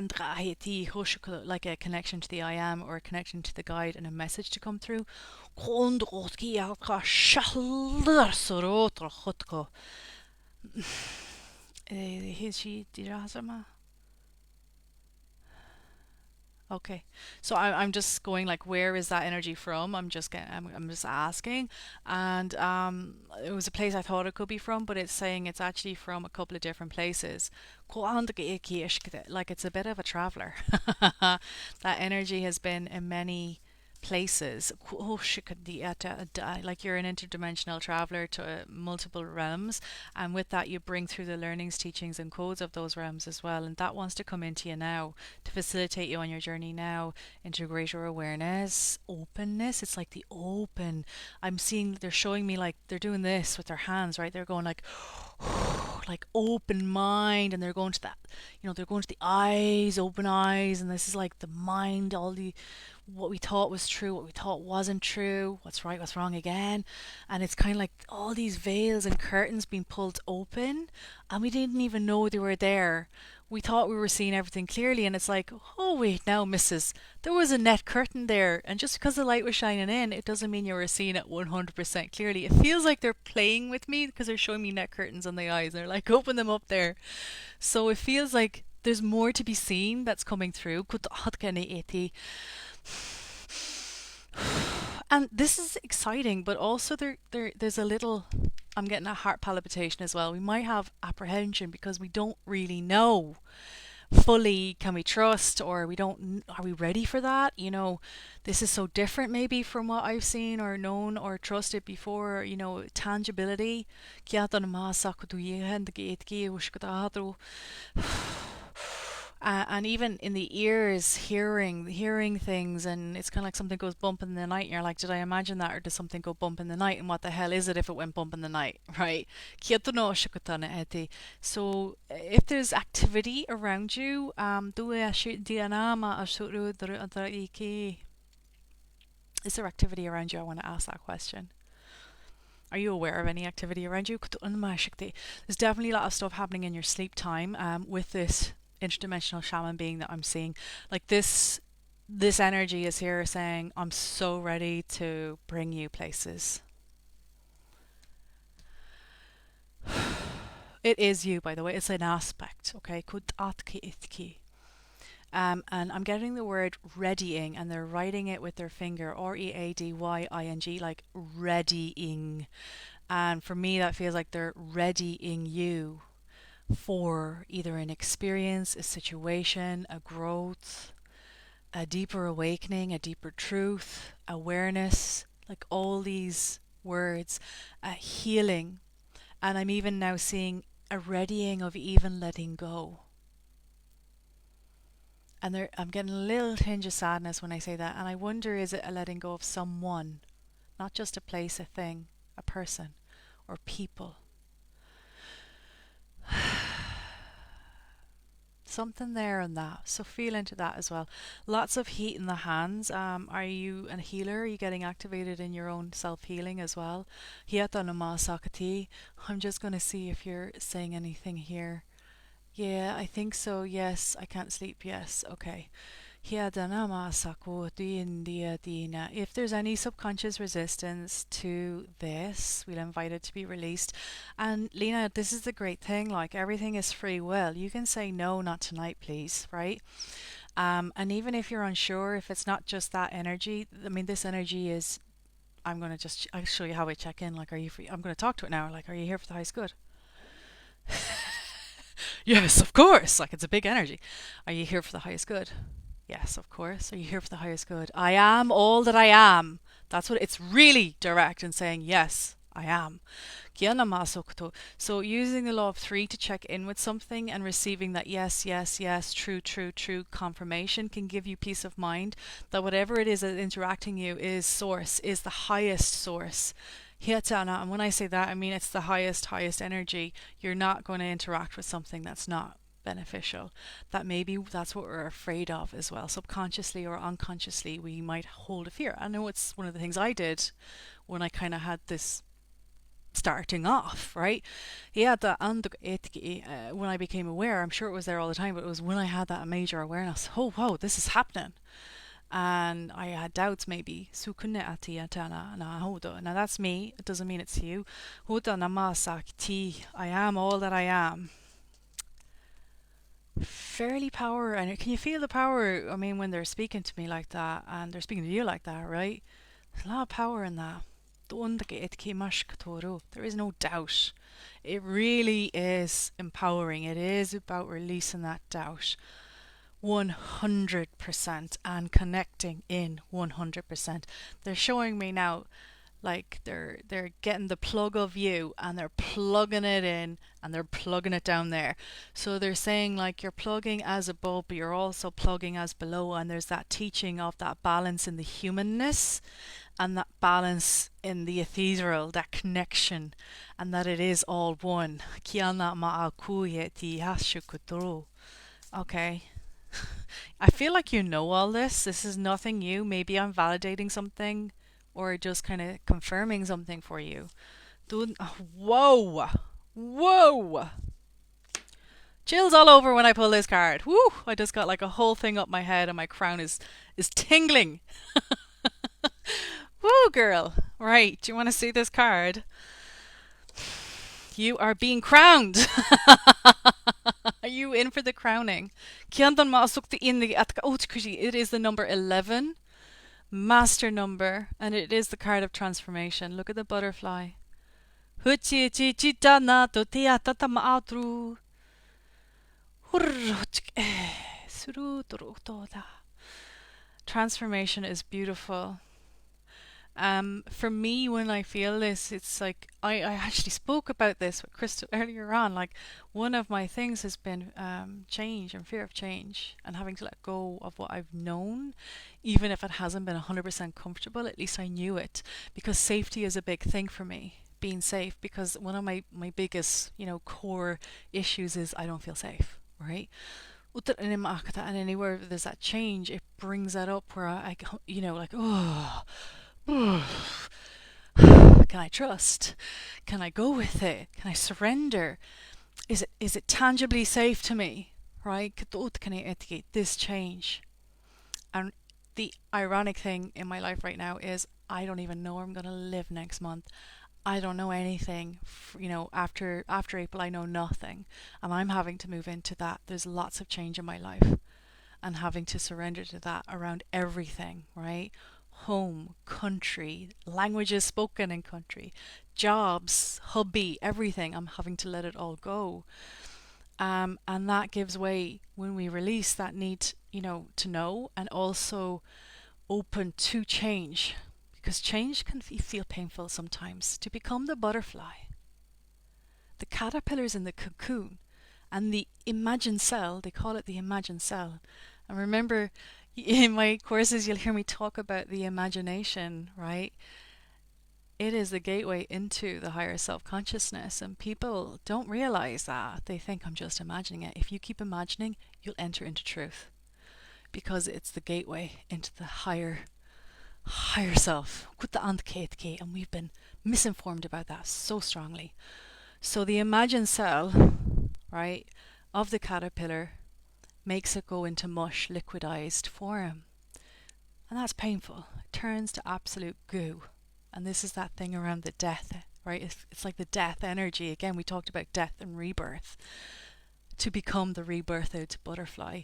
a connection to the I am, or a connection to the guide, and a message to come through. Okay. So I'm just going like, where is that energy from? I'm just asking. And it was a place I thought it could be from, but it's saying it's actually from a couple of different places. Like it's a bit of a traveler. That energy has been in many places. Like you're an interdimensional traveler to multiple realms, and with that you bring through the learnings, teachings and codes of those realms as well, and that wants to come into you now to facilitate you on your journey now into greater awareness, openness. It's like the open. I'm seeing they're showing me like they're doing this with their hands, right? They're going like like open mind, and they're going to that, they're going to the eyes, open eyes, and this is like the mind, all the what we thought was true, what we thought wasn't true, what's right, what's wrong again. And it's kind of like all these veils and curtains being pulled open, and we didn't even know they were there. We thought we were seeing everything clearly, and it's like, oh, wait, now, missus, there was a net curtain there. And just because the light was shining in, it doesn't mean you were seeing it 100% clearly. It feels like they're playing with me because they're showing me net curtains on the eyes. And they're like, open them up there. So it feels like there's more to be seen that's coming through. And this is exciting, but also there's a little, I'm getting a heart palpitation as well. We might have apprehension because we don't really know fully, can we trust, or we don't, are we ready for that? This is so different maybe from what I've seen or known or trusted before. Tangibility. And even in the ears, hearing things, and it's kind of like something goes bump in the night, and you're like, did I imagine that, or does something go bump in the night? And what the hell is it if it went bump in the night, right? So if there's activity around you, is there activity around you? I want to ask that question. Are you aware of any activity around you? There's definitely a lot of stuff happening in your sleep time with this interdimensional shaman being that I'm seeing. Like this energy is here saying, I'm so ready to bring you places. It is you, by the way. It's an aspect, okay? And I'm getting the word readying, and they're writing it with their finger, readying, like readying. And for me, that feels like they're readying you for either an experience, a situation, a growth, a deeper awakening, a deeper truth, awareness, like all these words, a healing. And I'm even now seeing a readying of even letting go. And I'm getting a little tinge of sadness when I say that. And I wonder, is it a letting go of someone, not just a place, a thing, a person, or people? Something there in that. So feel into that as well. Lots of heat in the hands. Are you a healer? Are you getting activated in your own self-healing as well? I'm just going to see if you're saying anything here. Yeah, I think so. Yes, I can't sleep. Yes, okay. If there's any subconscious resistance to this, we'll invite it to be released. And Lena, this is the great thing, like everything is free will. You can say no, not tonight, please, right? And even if you're unsure, if it's not just that energy, I mean, this energy is, I'll show you how I check in. Like, are you free? I'm going to talk to it now. Like, are you here for the highest good? Yes, of course. Like, it's a big energy. Are you here for the highest good? Yes, of course. Are you here for the highest good? I am all that I am. That's what it's really direct and saying, yes, I am. So using the law of three to check in with something and receiving that yes, yes, yes, true, true, true confirmation can give you peace of mind that whatever it is that interacting you is source, is the highest source. And when I say that, I mean it's the highest energy. You're not going to interact with something that's not beneficial. That maybe that's what we're afraid of as well. Subconsciously or unconsciously, we might hold a fear. I know it's one of the things I did when I kind of had this starting off, right? Yeah, when I became aware, I'm sure it was there all the time, but it was when I had that major awareness. Oh, wow, this is happening. And I had doubts maybe. Now that's me. It doesn't mean it's you. I am all that I am. fairly power. And can you feel the power? I mean, when they're speaking to me like that and they're speaking to you like that, right? There's a lot of power in that. There is no doubt. It really is empowering. It is about releasing that doubt 100% and connecting in 100%. They're showing me now like they're getting the plug of you and they're plugging it in and they're plugging it down there. So they're saying like you're plugging as above but you're also plugging as below, and there's that teaching of that balance in the humanness and that balance in the ethereal, that connection, and that it is all one. Okay. I feel like you know all this. This is nothing new. Maybe I'm validating something or just kind of confirming something for you. Whoa! Whoa! Chills all over when I pull this card. Woo! I just got like a whole thing up my head and my crown is tingling. Woo, girl. Right, do you want to see this card? You are being crowned. Are you in for the crowning? It is the number 11, master number, and it is the card of transformation. Look at the butterfly. Transformation is beautiful. For me, when I feel this, it's like I actually spoke about this with Crystal earlier on. Like, one of my things has been change and fear of change and having to let go of what I've known, even if it hasn't been 100% comfortable. At least I knew it, because safety is a big thing for me. Being safe, because one of my biggest, core issues is I don't feel safe, right? And anywhere there's that change, it brings that up where like, oh. Can I trust? Can I go with it? Can I surrender? Is it tangibly safe to me? Right? Can I etigate this change? And the ironic thing in my life right now is I don't even know where I'm going to live next month. I don't know anything. After April, I know nothing, and I'm having to move into that. There's lots of change in my life, and having to surrender to that around everything, right? Home, country, languages spoken in country, jobs, hubby, everything. I'm having to let it all go. And that gives way when we release that need, to know, and also open to change. Because change can feel painful sometimes. To become the butterfly, the caterpillar's in the cocoon, and the imagined cell, they call it the imagined cell. And remember, in my courses, you'll hear me talk about the imagination, right? It is the gateway into the higher self-consciousness, and people don't realize that. They think I'm just imagining it. If you keep imagining, you'll enter into truth, because it's the gateway into the higher self. And we've been misinformed about that so strongly. So the imagined cell, right, of the caterpillar makes it go into mush, liquidized form. And that's painful. It turns to absolute goo. And this is that thing around the death, right? It's like the death energy. Again, we talked about death and rebirth. To become the rebirthed butterfly.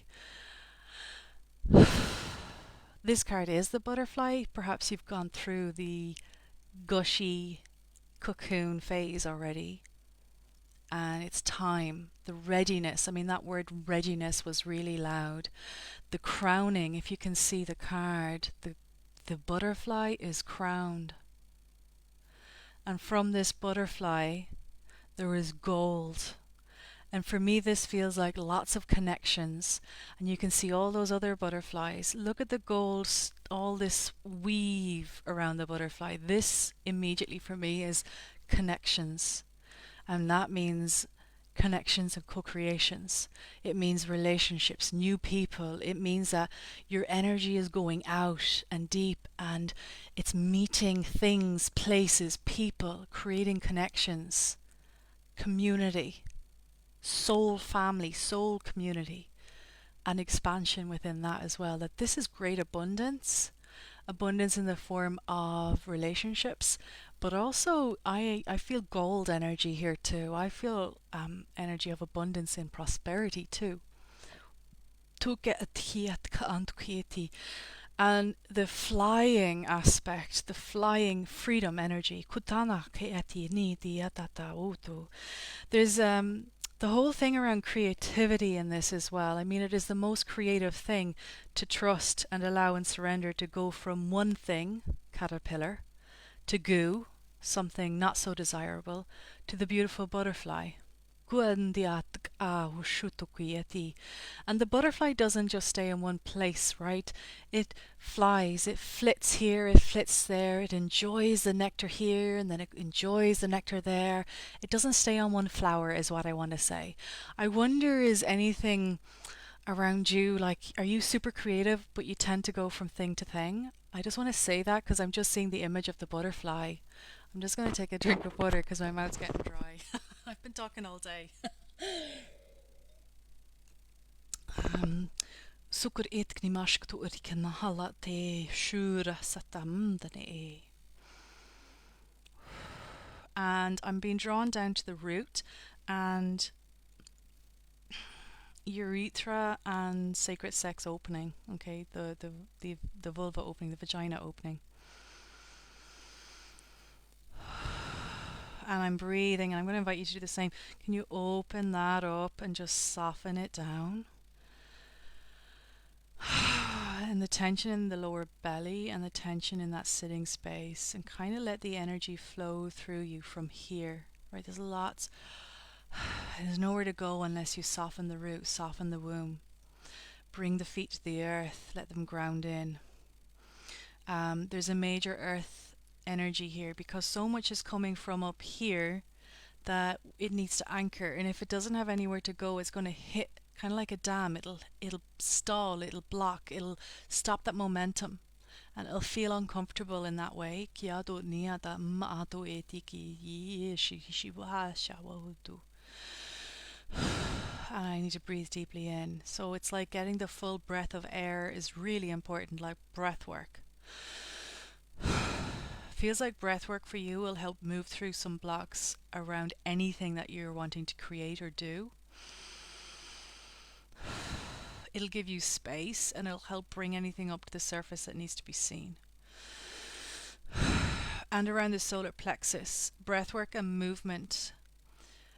This card is the butterfly. Perhaps you've gone through the gushy cocoon phase already. And it's time. The readiness. I mean, that word readiness was really loud. The crowning, if you can see the card, the butterfly is crowned. And from this butterfly, there is gold. And for me, this feels like lots of connections. And you can see all those other butterflies. Look at the gold, all this weave around the butterfly. This immediately for me is connections. And that means connections and co-creations. It means relationships, new people. It means that your energy is going out and deep, and it's meeting things, places, people, creating connections, community, soul family, soul community, and expansion within that as well. That this is great abundance in the form of relationships, but also I feel gold energy here too. I feel energy of abundance and prosperity too. And the flying aspect, the flying freedom energy. There's the whole thing around creativity in this as well. I mean, it is the most creative thing to trust and allow and surrender to go from one thing, caterpillar, to goo, something not so desirable, to the beautiful butterfly. And the butterfly doesn't just stay in one place, right? It flies, it flits here, it flits there, it enjoys the nectar here and then it enjoys the nectar there. It doesn't stay on one flower, is what I want to say. I wonder, is anything around you, like, are you super creative but you tend to go from thing to thing? I just want to say that because I'm just seeing the image of the butterfly. I'm just going to take a drink of water because my mouth's getting dry. I've been talking all day. Sukur etkni mashktu urikena hala te shura satamdane. And I'm being drawn down to the root and urethra and sacred sex opening. Okay, the vulva opening, the vagina opening. And I'm breathing, and I'm going to invite you to do the same. Can you open that up and just soften it down? And the tension in the lower belly and the tension in that sitting space, and kind of let the energy flow through you from here, right? There's nowhere to go unless you soften the root, soften the womb. Bring the feet to the earth, let them ground in. There's a major earth energy here because so much is coming from up here that it needs to anchor, and if it doesn't have anywhere to go, it's going to hit kind of like a dam. It'll stall, it'll block, it'll stop that momentum, and it'll feel uncomfortable in that way. And I need to breathe deeply in. So it's like getting the full breath of air is really important, like breath work. Feels like breath work for you will help move through some blocks around anything that you're wanting to create or do. It'll give you space and it'll help bring anything up to the surface that needs to be seen. And around the solar plexus, breath work and movement.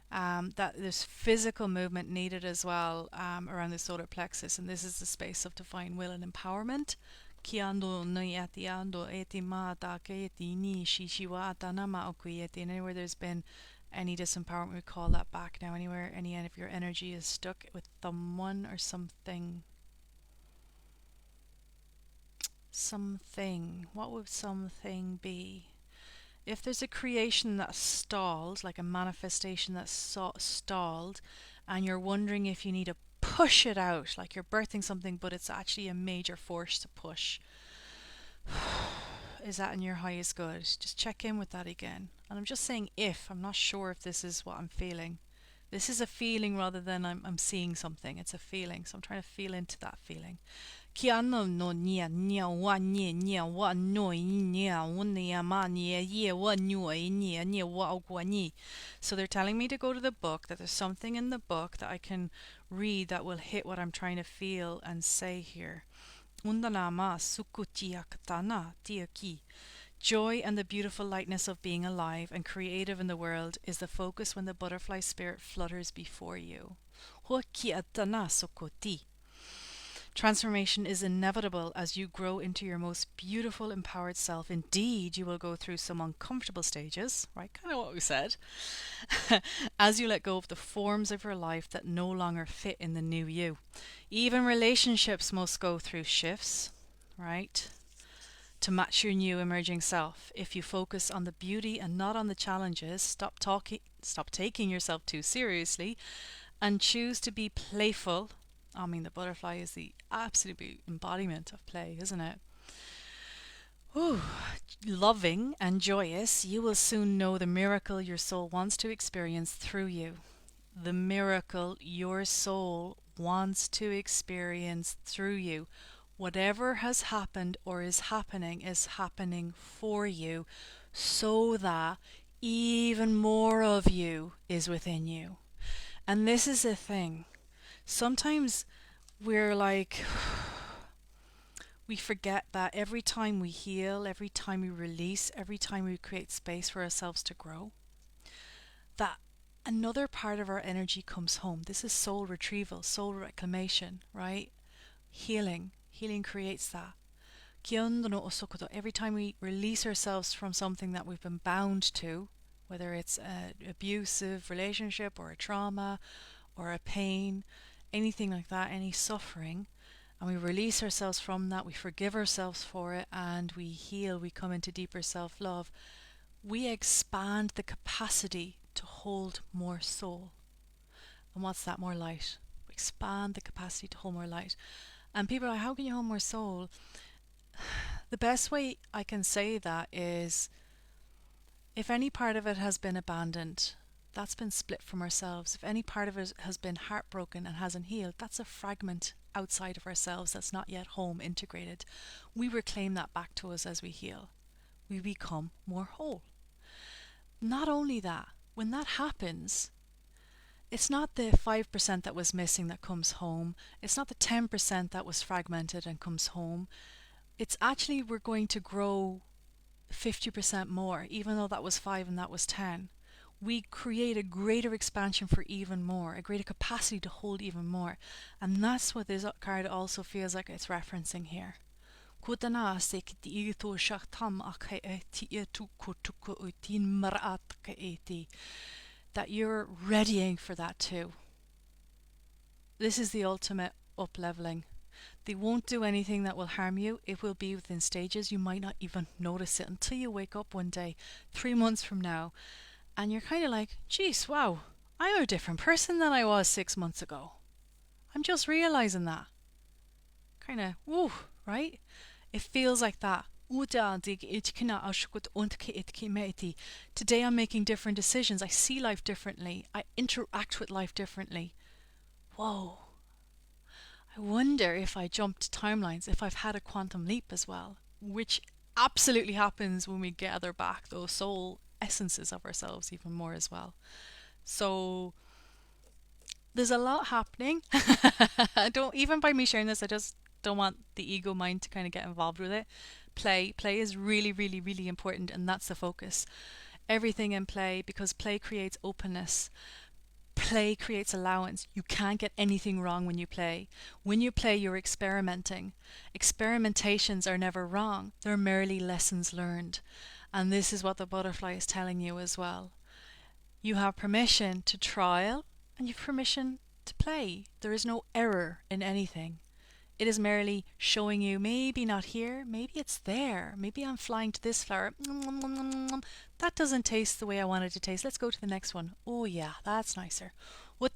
That there's physical movement needed as well around the solar plexus, and this is the space of divine will and empowerment. Anywhere there's been any disempowerment, we call that back now. Anywhere any of your energy is stuck with someone or something. Something. What would something be? If there's a creation that's stalled, like a manifestation that's stalled, and you're wondering if you need to push it out, like you're birthing something, but it's actually a major force to push. Is that in your highest good? Just check in with that again. And I'm just saying if, I'm not sure if this is what I'm feeling. This is a feeling rather than I'm seeing something. It's a feeling. So I'm trying to feel into that feeling. So they're telling me to go to the book, that there's something in the book that I can read that will hit what I'm trying to feel and say here. Joy and the beautiful lightness of being alive and creative in the world is the focus when the butterfly spirit flutters before you. Transformation is inevitable as you grow into your most beautiful, empowered self. Indeed, you will go through some uncomfortable stages, right? Kind of what we said, as you let go of the forms of your life that no longer fit in the new you. Even relationships must go through shifts, right? To match your new emerging self. If you focus on the beauty and not on the challenges, stop taking yourself too seriously, and choose to be playful. I mean, the butterfly is the absolute embodiment of play, isn't it? Ooh, loving and joyous, you will soon know the miracle your soul wants to experience through you. The miracle your soul wants to experience through you. Whatever has happened or is happening for you, so that even more of you is within you. And this is the thing. Sometimes we're like, we forget that every time we heal, every time we release, every time we create space for ourselves to grow, that another part of our energy comes home. This is soul retrieval, soul reclamation, right? Healing. Healing creates that. Every time we release ourselves from something that we've been bound to, whether it's an abusive relationship or a trauma or a pain, anything like that, any suffering, and we release ourselves from that, we forgive ourselves for it, and we heal, we come into deeper self love, we expand the capacity to hold more soul. And what's that? More light. We expand the capacity to hold more light. And people are like, how can you hold more soul? The best way I can say that is, if any part of it has been abandoned, that's been split from ourselves. If any part of it has been heartbroken and hasn't healed, that's a fragment outside of ourselves that's not yet home integrated. We reclaim that back to us as we heal. We become more whole. Not only that, when that happens, it's not the 5% that was missing that comes home. It's not the 10% that was fragmented and comes home. It's actually, we're going to grow 50% more, even though that was 5 and that was 10. We create a greater expansion for even more, a greater capacity to hold even more. And that's what this card also feels like it's referencing here. That you're readying for that too. This is the ultimate up-leveling. They won't do anything that will harm you. It will be within stages. You might not even notice it until you wake up one day, 3 months from now, and you're kind of like, geez, wow, I'm a different person than I was 6 months ago. I'm just realizing that. Kind of, woo, right? It feels like that. Today I'm making different decisions. I see life differently. I interact with life differently. Whoa. I wonder if I jumped timelines, if I've had a quantum leap as well, which absolutely happens when we gather back those soul essences of ourselves even more as well. So there's a lot happening. I don't, even by me sharing this, I just don't want the ego mind to kind of get involved with it. Play is really, really, really important, and that's the focus. Everything in play, because play creates openness. Play creates allowance. You can't get anything wrong when you play. When you play, you're experimenting. Experimentations are never wrong. They're merely lessons learned. And this is what the butterfly is telling you as well. You have permission to trial, and you have permission to play. There is no error in anything. It is merely showing you, maybe not here, maybe it's there. Maybe I'm flying to this flower. That doesn't taste the way I want it to taste. Let's go to the next one. Oh yeah, that's nicer. There's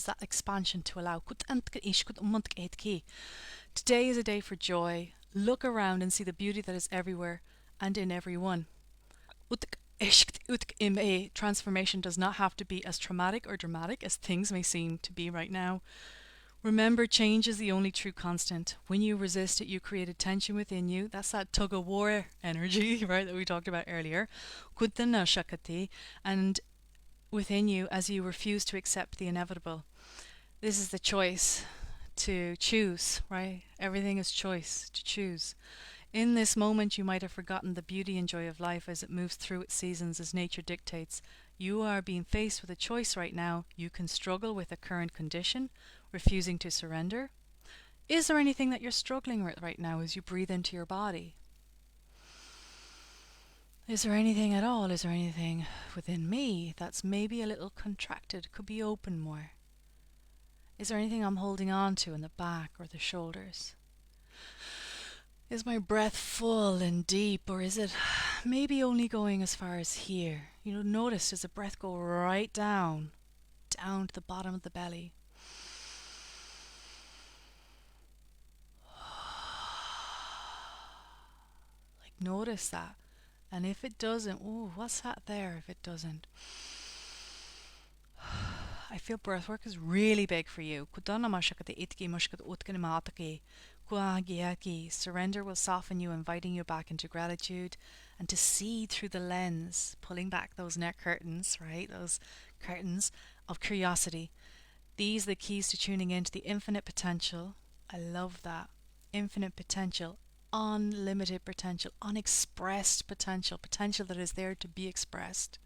that expansion to allow. Today is a day for joy. Look around and see the beauty that is everywhere and in everyone. Transformation does not have to be as traumatic or dramatic as things may seem to be right now. Remember, change is the only true constant. When you resist it, you create a tension within you. That's that tug of war energy, right, that we talked about earlier. And within you, as you refuse to accept the inevitable. This is the choice to choose, right? Everything is choice, to choose. In this moment, you might have forgotten the beauty and joy of life as it moves through its seasons as nature dictates. You are being faced with a choice right now. You can struggle with a current condition, refusing to surrender. Is there anything that you're struggling with right now as you breathe into your body? Is there anything at all? Is there anything within me that's maybe a little contracted, could be open more? Is there anything I'm holding on to in the back or the shoulders? Is my breath full and deep, or is it maybe only going as far as here? Notice, does the breath go right down to the bottom of the belly? Like, notice that. And if it doesn't, ooh, what's that there if it doesn't? I feel breath work is really big for you. Surrender will soften you, inviting you back into gratitude and to see through the lens, pulling back those neck curtains, right? Those curtains of curiosity. These are the keys to tuning into the infinite potential. I love that. Infinite potential, unlimited potential, unexpressed potential, potential that is there to be expressed,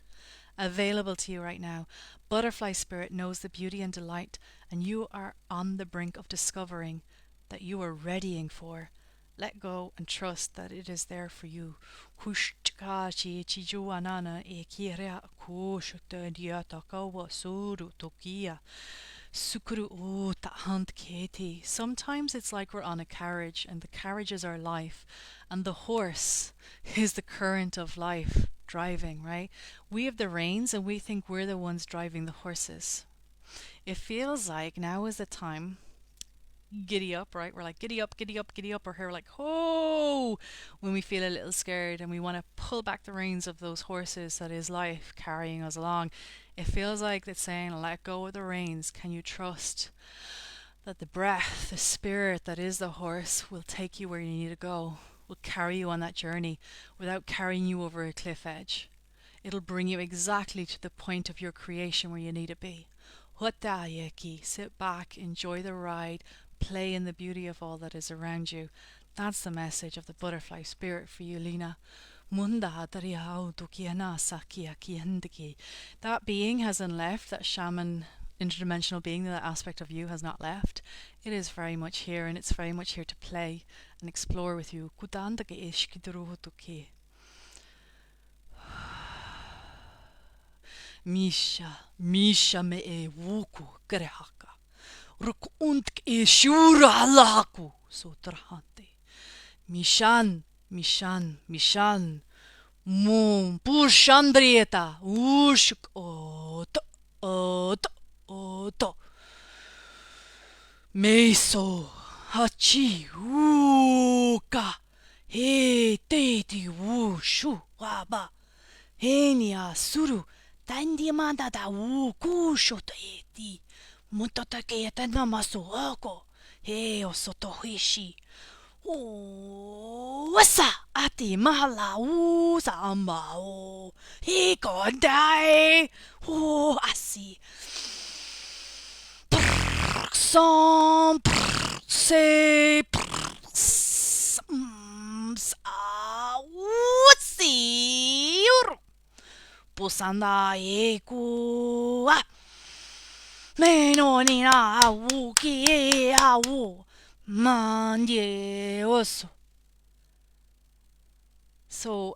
available to you right now. Butterfly spirit knows the beauty and delight, and you are on the brink of discovering that you are readying for. Let go and trust that it is there for you. Sometimes it's like we're on a carriage, and the carriage is our life, and the horse is the current of life driving, right? We have the reins, and we think we're the ones driving the horses. It feels like now is the time. Giddy up, right? We're like, giddy up, giddy up, giddy up. Or here we're like, oh, when we feel a little scared and we want to pull back the reins of those horses that is life carrying us along. It feels like it's saying, let go of the reins. Can you trust that the breath, the spirit that is the horse will take you where you need to go, will carry you on that journey without carrying you over a cliff edge. It'll bring you exactly to the point of your creation where you need to be. Sit back, enjoy the ride, play in the beauty of all that is around you. That's the message of the butterfly spirit for you, Lena. That being hasn't left, that shaman interdimensional being, that aspect of you has not left. It is very much here, and it's very much here to play and explore with you. Misha me e wuku gerehaka. Ruk untk e shura alahaku so trahante. Mishan. Mum pushandrieta ushuk oto. Meso hachi uka he te wushu waba henia suru tandimanda da wukusho te mutotake namaso oko he osoto hishi wasa ati mahala usa ambao he gondai asi Som se whatsi pusanda eku menoni na wuki awu manje oso. So,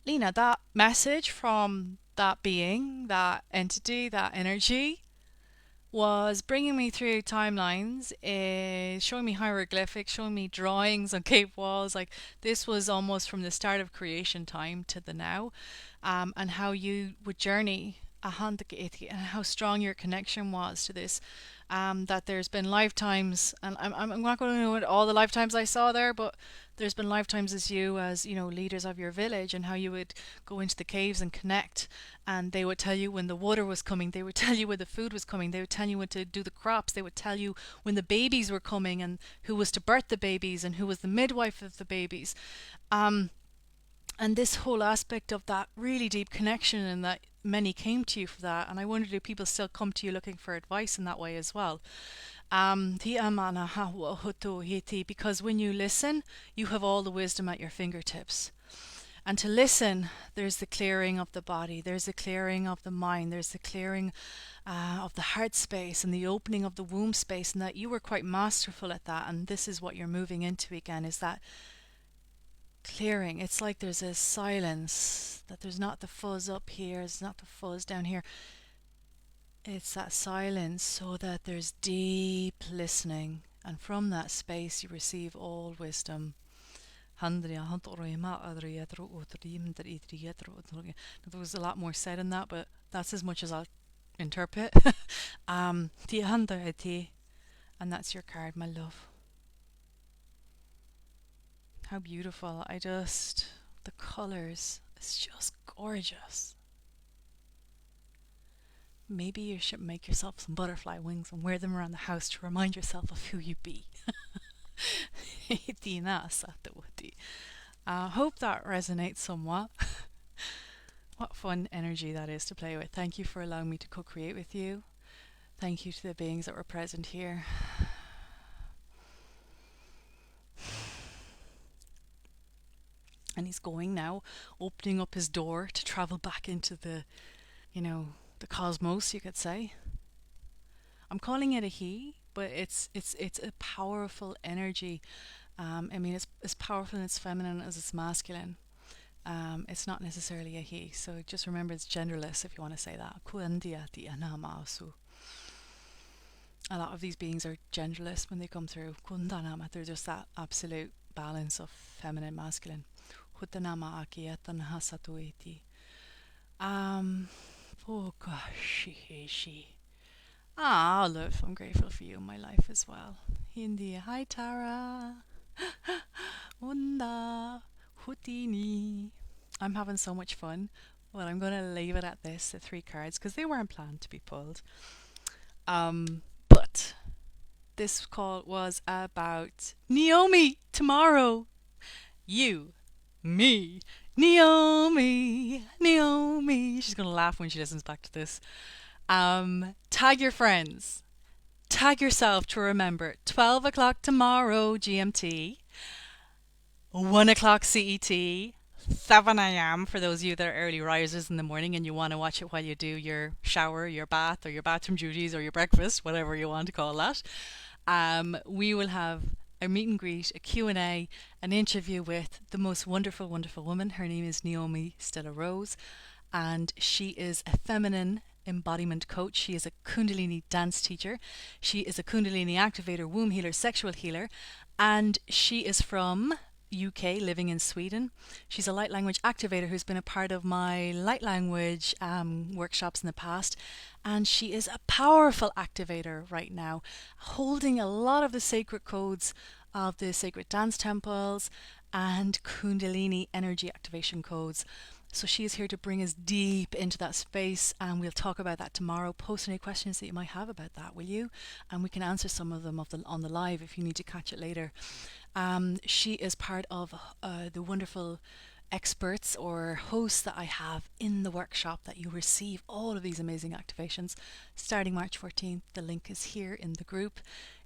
Lena, that message from that being, that entity, that energy, was bringing me through timelines, showing me hieroglyphics, showing me drawings on cave walls. Like, this was almost from the start of creation time to the now, and how you would journey and how strong your connection was to this. That there's been lifetimes, and I'm not going to know all the lifetimes I saw there, but there's been lifetimes as you know, leaders of your village, and how you would go into the caves and connect, and they would tell you when the water was coming, they would tell you when the food was coming, they would tell you when to do the crops, they would tell you when the babies were coming, and who was to birth the babies, and who was the midwife of the babies. And this whole aspect of that really deep connection, and that many came to you for that. And I wonder, do people still come to you looking for advice in that way as well? Because when you listen, you have all the wisdom at your fingertips. And to listen, there's the clearing of the body, there's the clearing of the mind, there's the clearing of the heart space, and the opening of the womb space, and that you were quite masterful at that. And this is what you're moving into again, is that clearing. It's like there's a silence, that there's not the fuzz up here, it's not the fuzz down here. It's that silence, so that there's deep listening, and from that space you receive all wisdom. There was a lot more said in that, but that's as much as I'll interpret. And that's your card, my love. How beautiful. The colours, it's just gorgeous. Maybe you should make yourself some butterfly wings and wear them around the house to remind yourself of who you be. Hope that resonates somewhat. What fun energy that is to play with. Thank you for allowing me to co-create with you. Thank you to the beings that were present here. And he's going now, opening up his door to travel back into the, the cosmos, you could say. I'm calling it a he, but it's a powerful energy. I mean, it's as powerful and it's feminine as it's masculine. It's not necessarily a he, so just remember it's genderless if you want to say that. A lot of these beings are genderless when they come through. They're just that absolute balance of feminine, masculine. Um, oh gosh, she. Ah, Olive, I'm grateful for you in my life as well. India, hi Tara. Unda, Houdini. I'm having so much fun. Well, I'm going to leave it at this, the 3 cards, because they weren't planned to be pulled. But this call was about Niomi tomorrow. You, me, Niomi. She's going to laugh when she listens back to this. Tag your friends. Tag yourself to remember 12 o'clock tomorrow GMT, 1 o'clock CET, 7 a.m. for those of you that are early risers in the morning and you want to watch it while you do your shower, your bath, or your bathroom duties, or your breakfast, whatever you want to call that. We will have a meet and greet, a Q&A, an interview with the most wonderful, wonderful woman. Her name is Niomi Stella Rose, and she is a feminine embodiment coach. She is a kundalini dance teacher. She is a kundalini activator, womb healer, sexual healer, and she is from UK, living in Sweden. She's a light language activator who's been a part of my light language workshops in the past, and she is a powerful activator right now, holding a lot of the sacred codes of the sacred dance temples and kundalini energy activation codes. So she is here to bring us deep into that space, and we'll talk about that tomorrow. Post any questions that you might have about that, will you? And we can answer some of them on the live if you need to catch it later. She is part of the wonderful experts or hosts that I have in the workshop that you receive all of these amazing activations starting March 14th. The link is here in the group.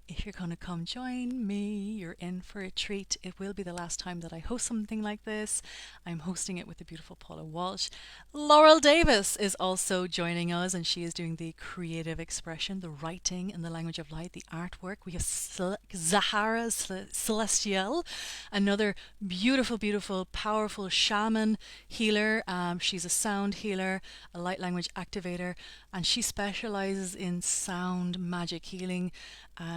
If you're going to come join me, you're in for a treat. It will be the last time that I host something like this. I'm hosting it with the beautiful Paula Walsh. Laurel Davis is also joining us, and she is doing the creative expression, the writing in the language of light, the artwork. We have Sahara Celestial, another beautiful, beautiful, powerful shaman healer. She's a sound healer, a light language activator, and she specializes in sound magic healing.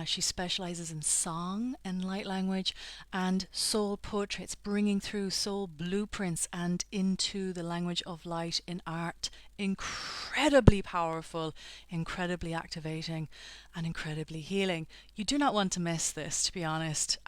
She specializes in song and light language and soul poetry. It's bringing through soul blueprints and into the language of light in art. Incredibly powerful, incredibly activating, and incredibly healing. You do not want to miss this, to be honest.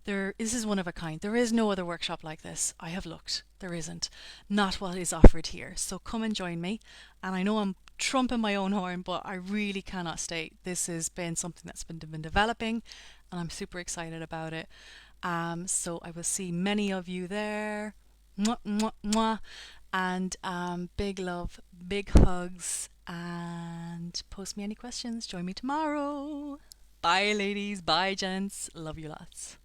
This is one of a kind. There is no other workshop like this. I have looked. There isn't. Not what is offered here. So come and join me. And I know I'm trumping my own horn, but I really cannot state this has been something that's been developing, and I'm super excited about it. So I will see many of you there. Mwah, mwah, mwah. And big love, big hugs, and post me any questions. Join me tomorrow. Bye, ladies. Bye, gents. Love you lots.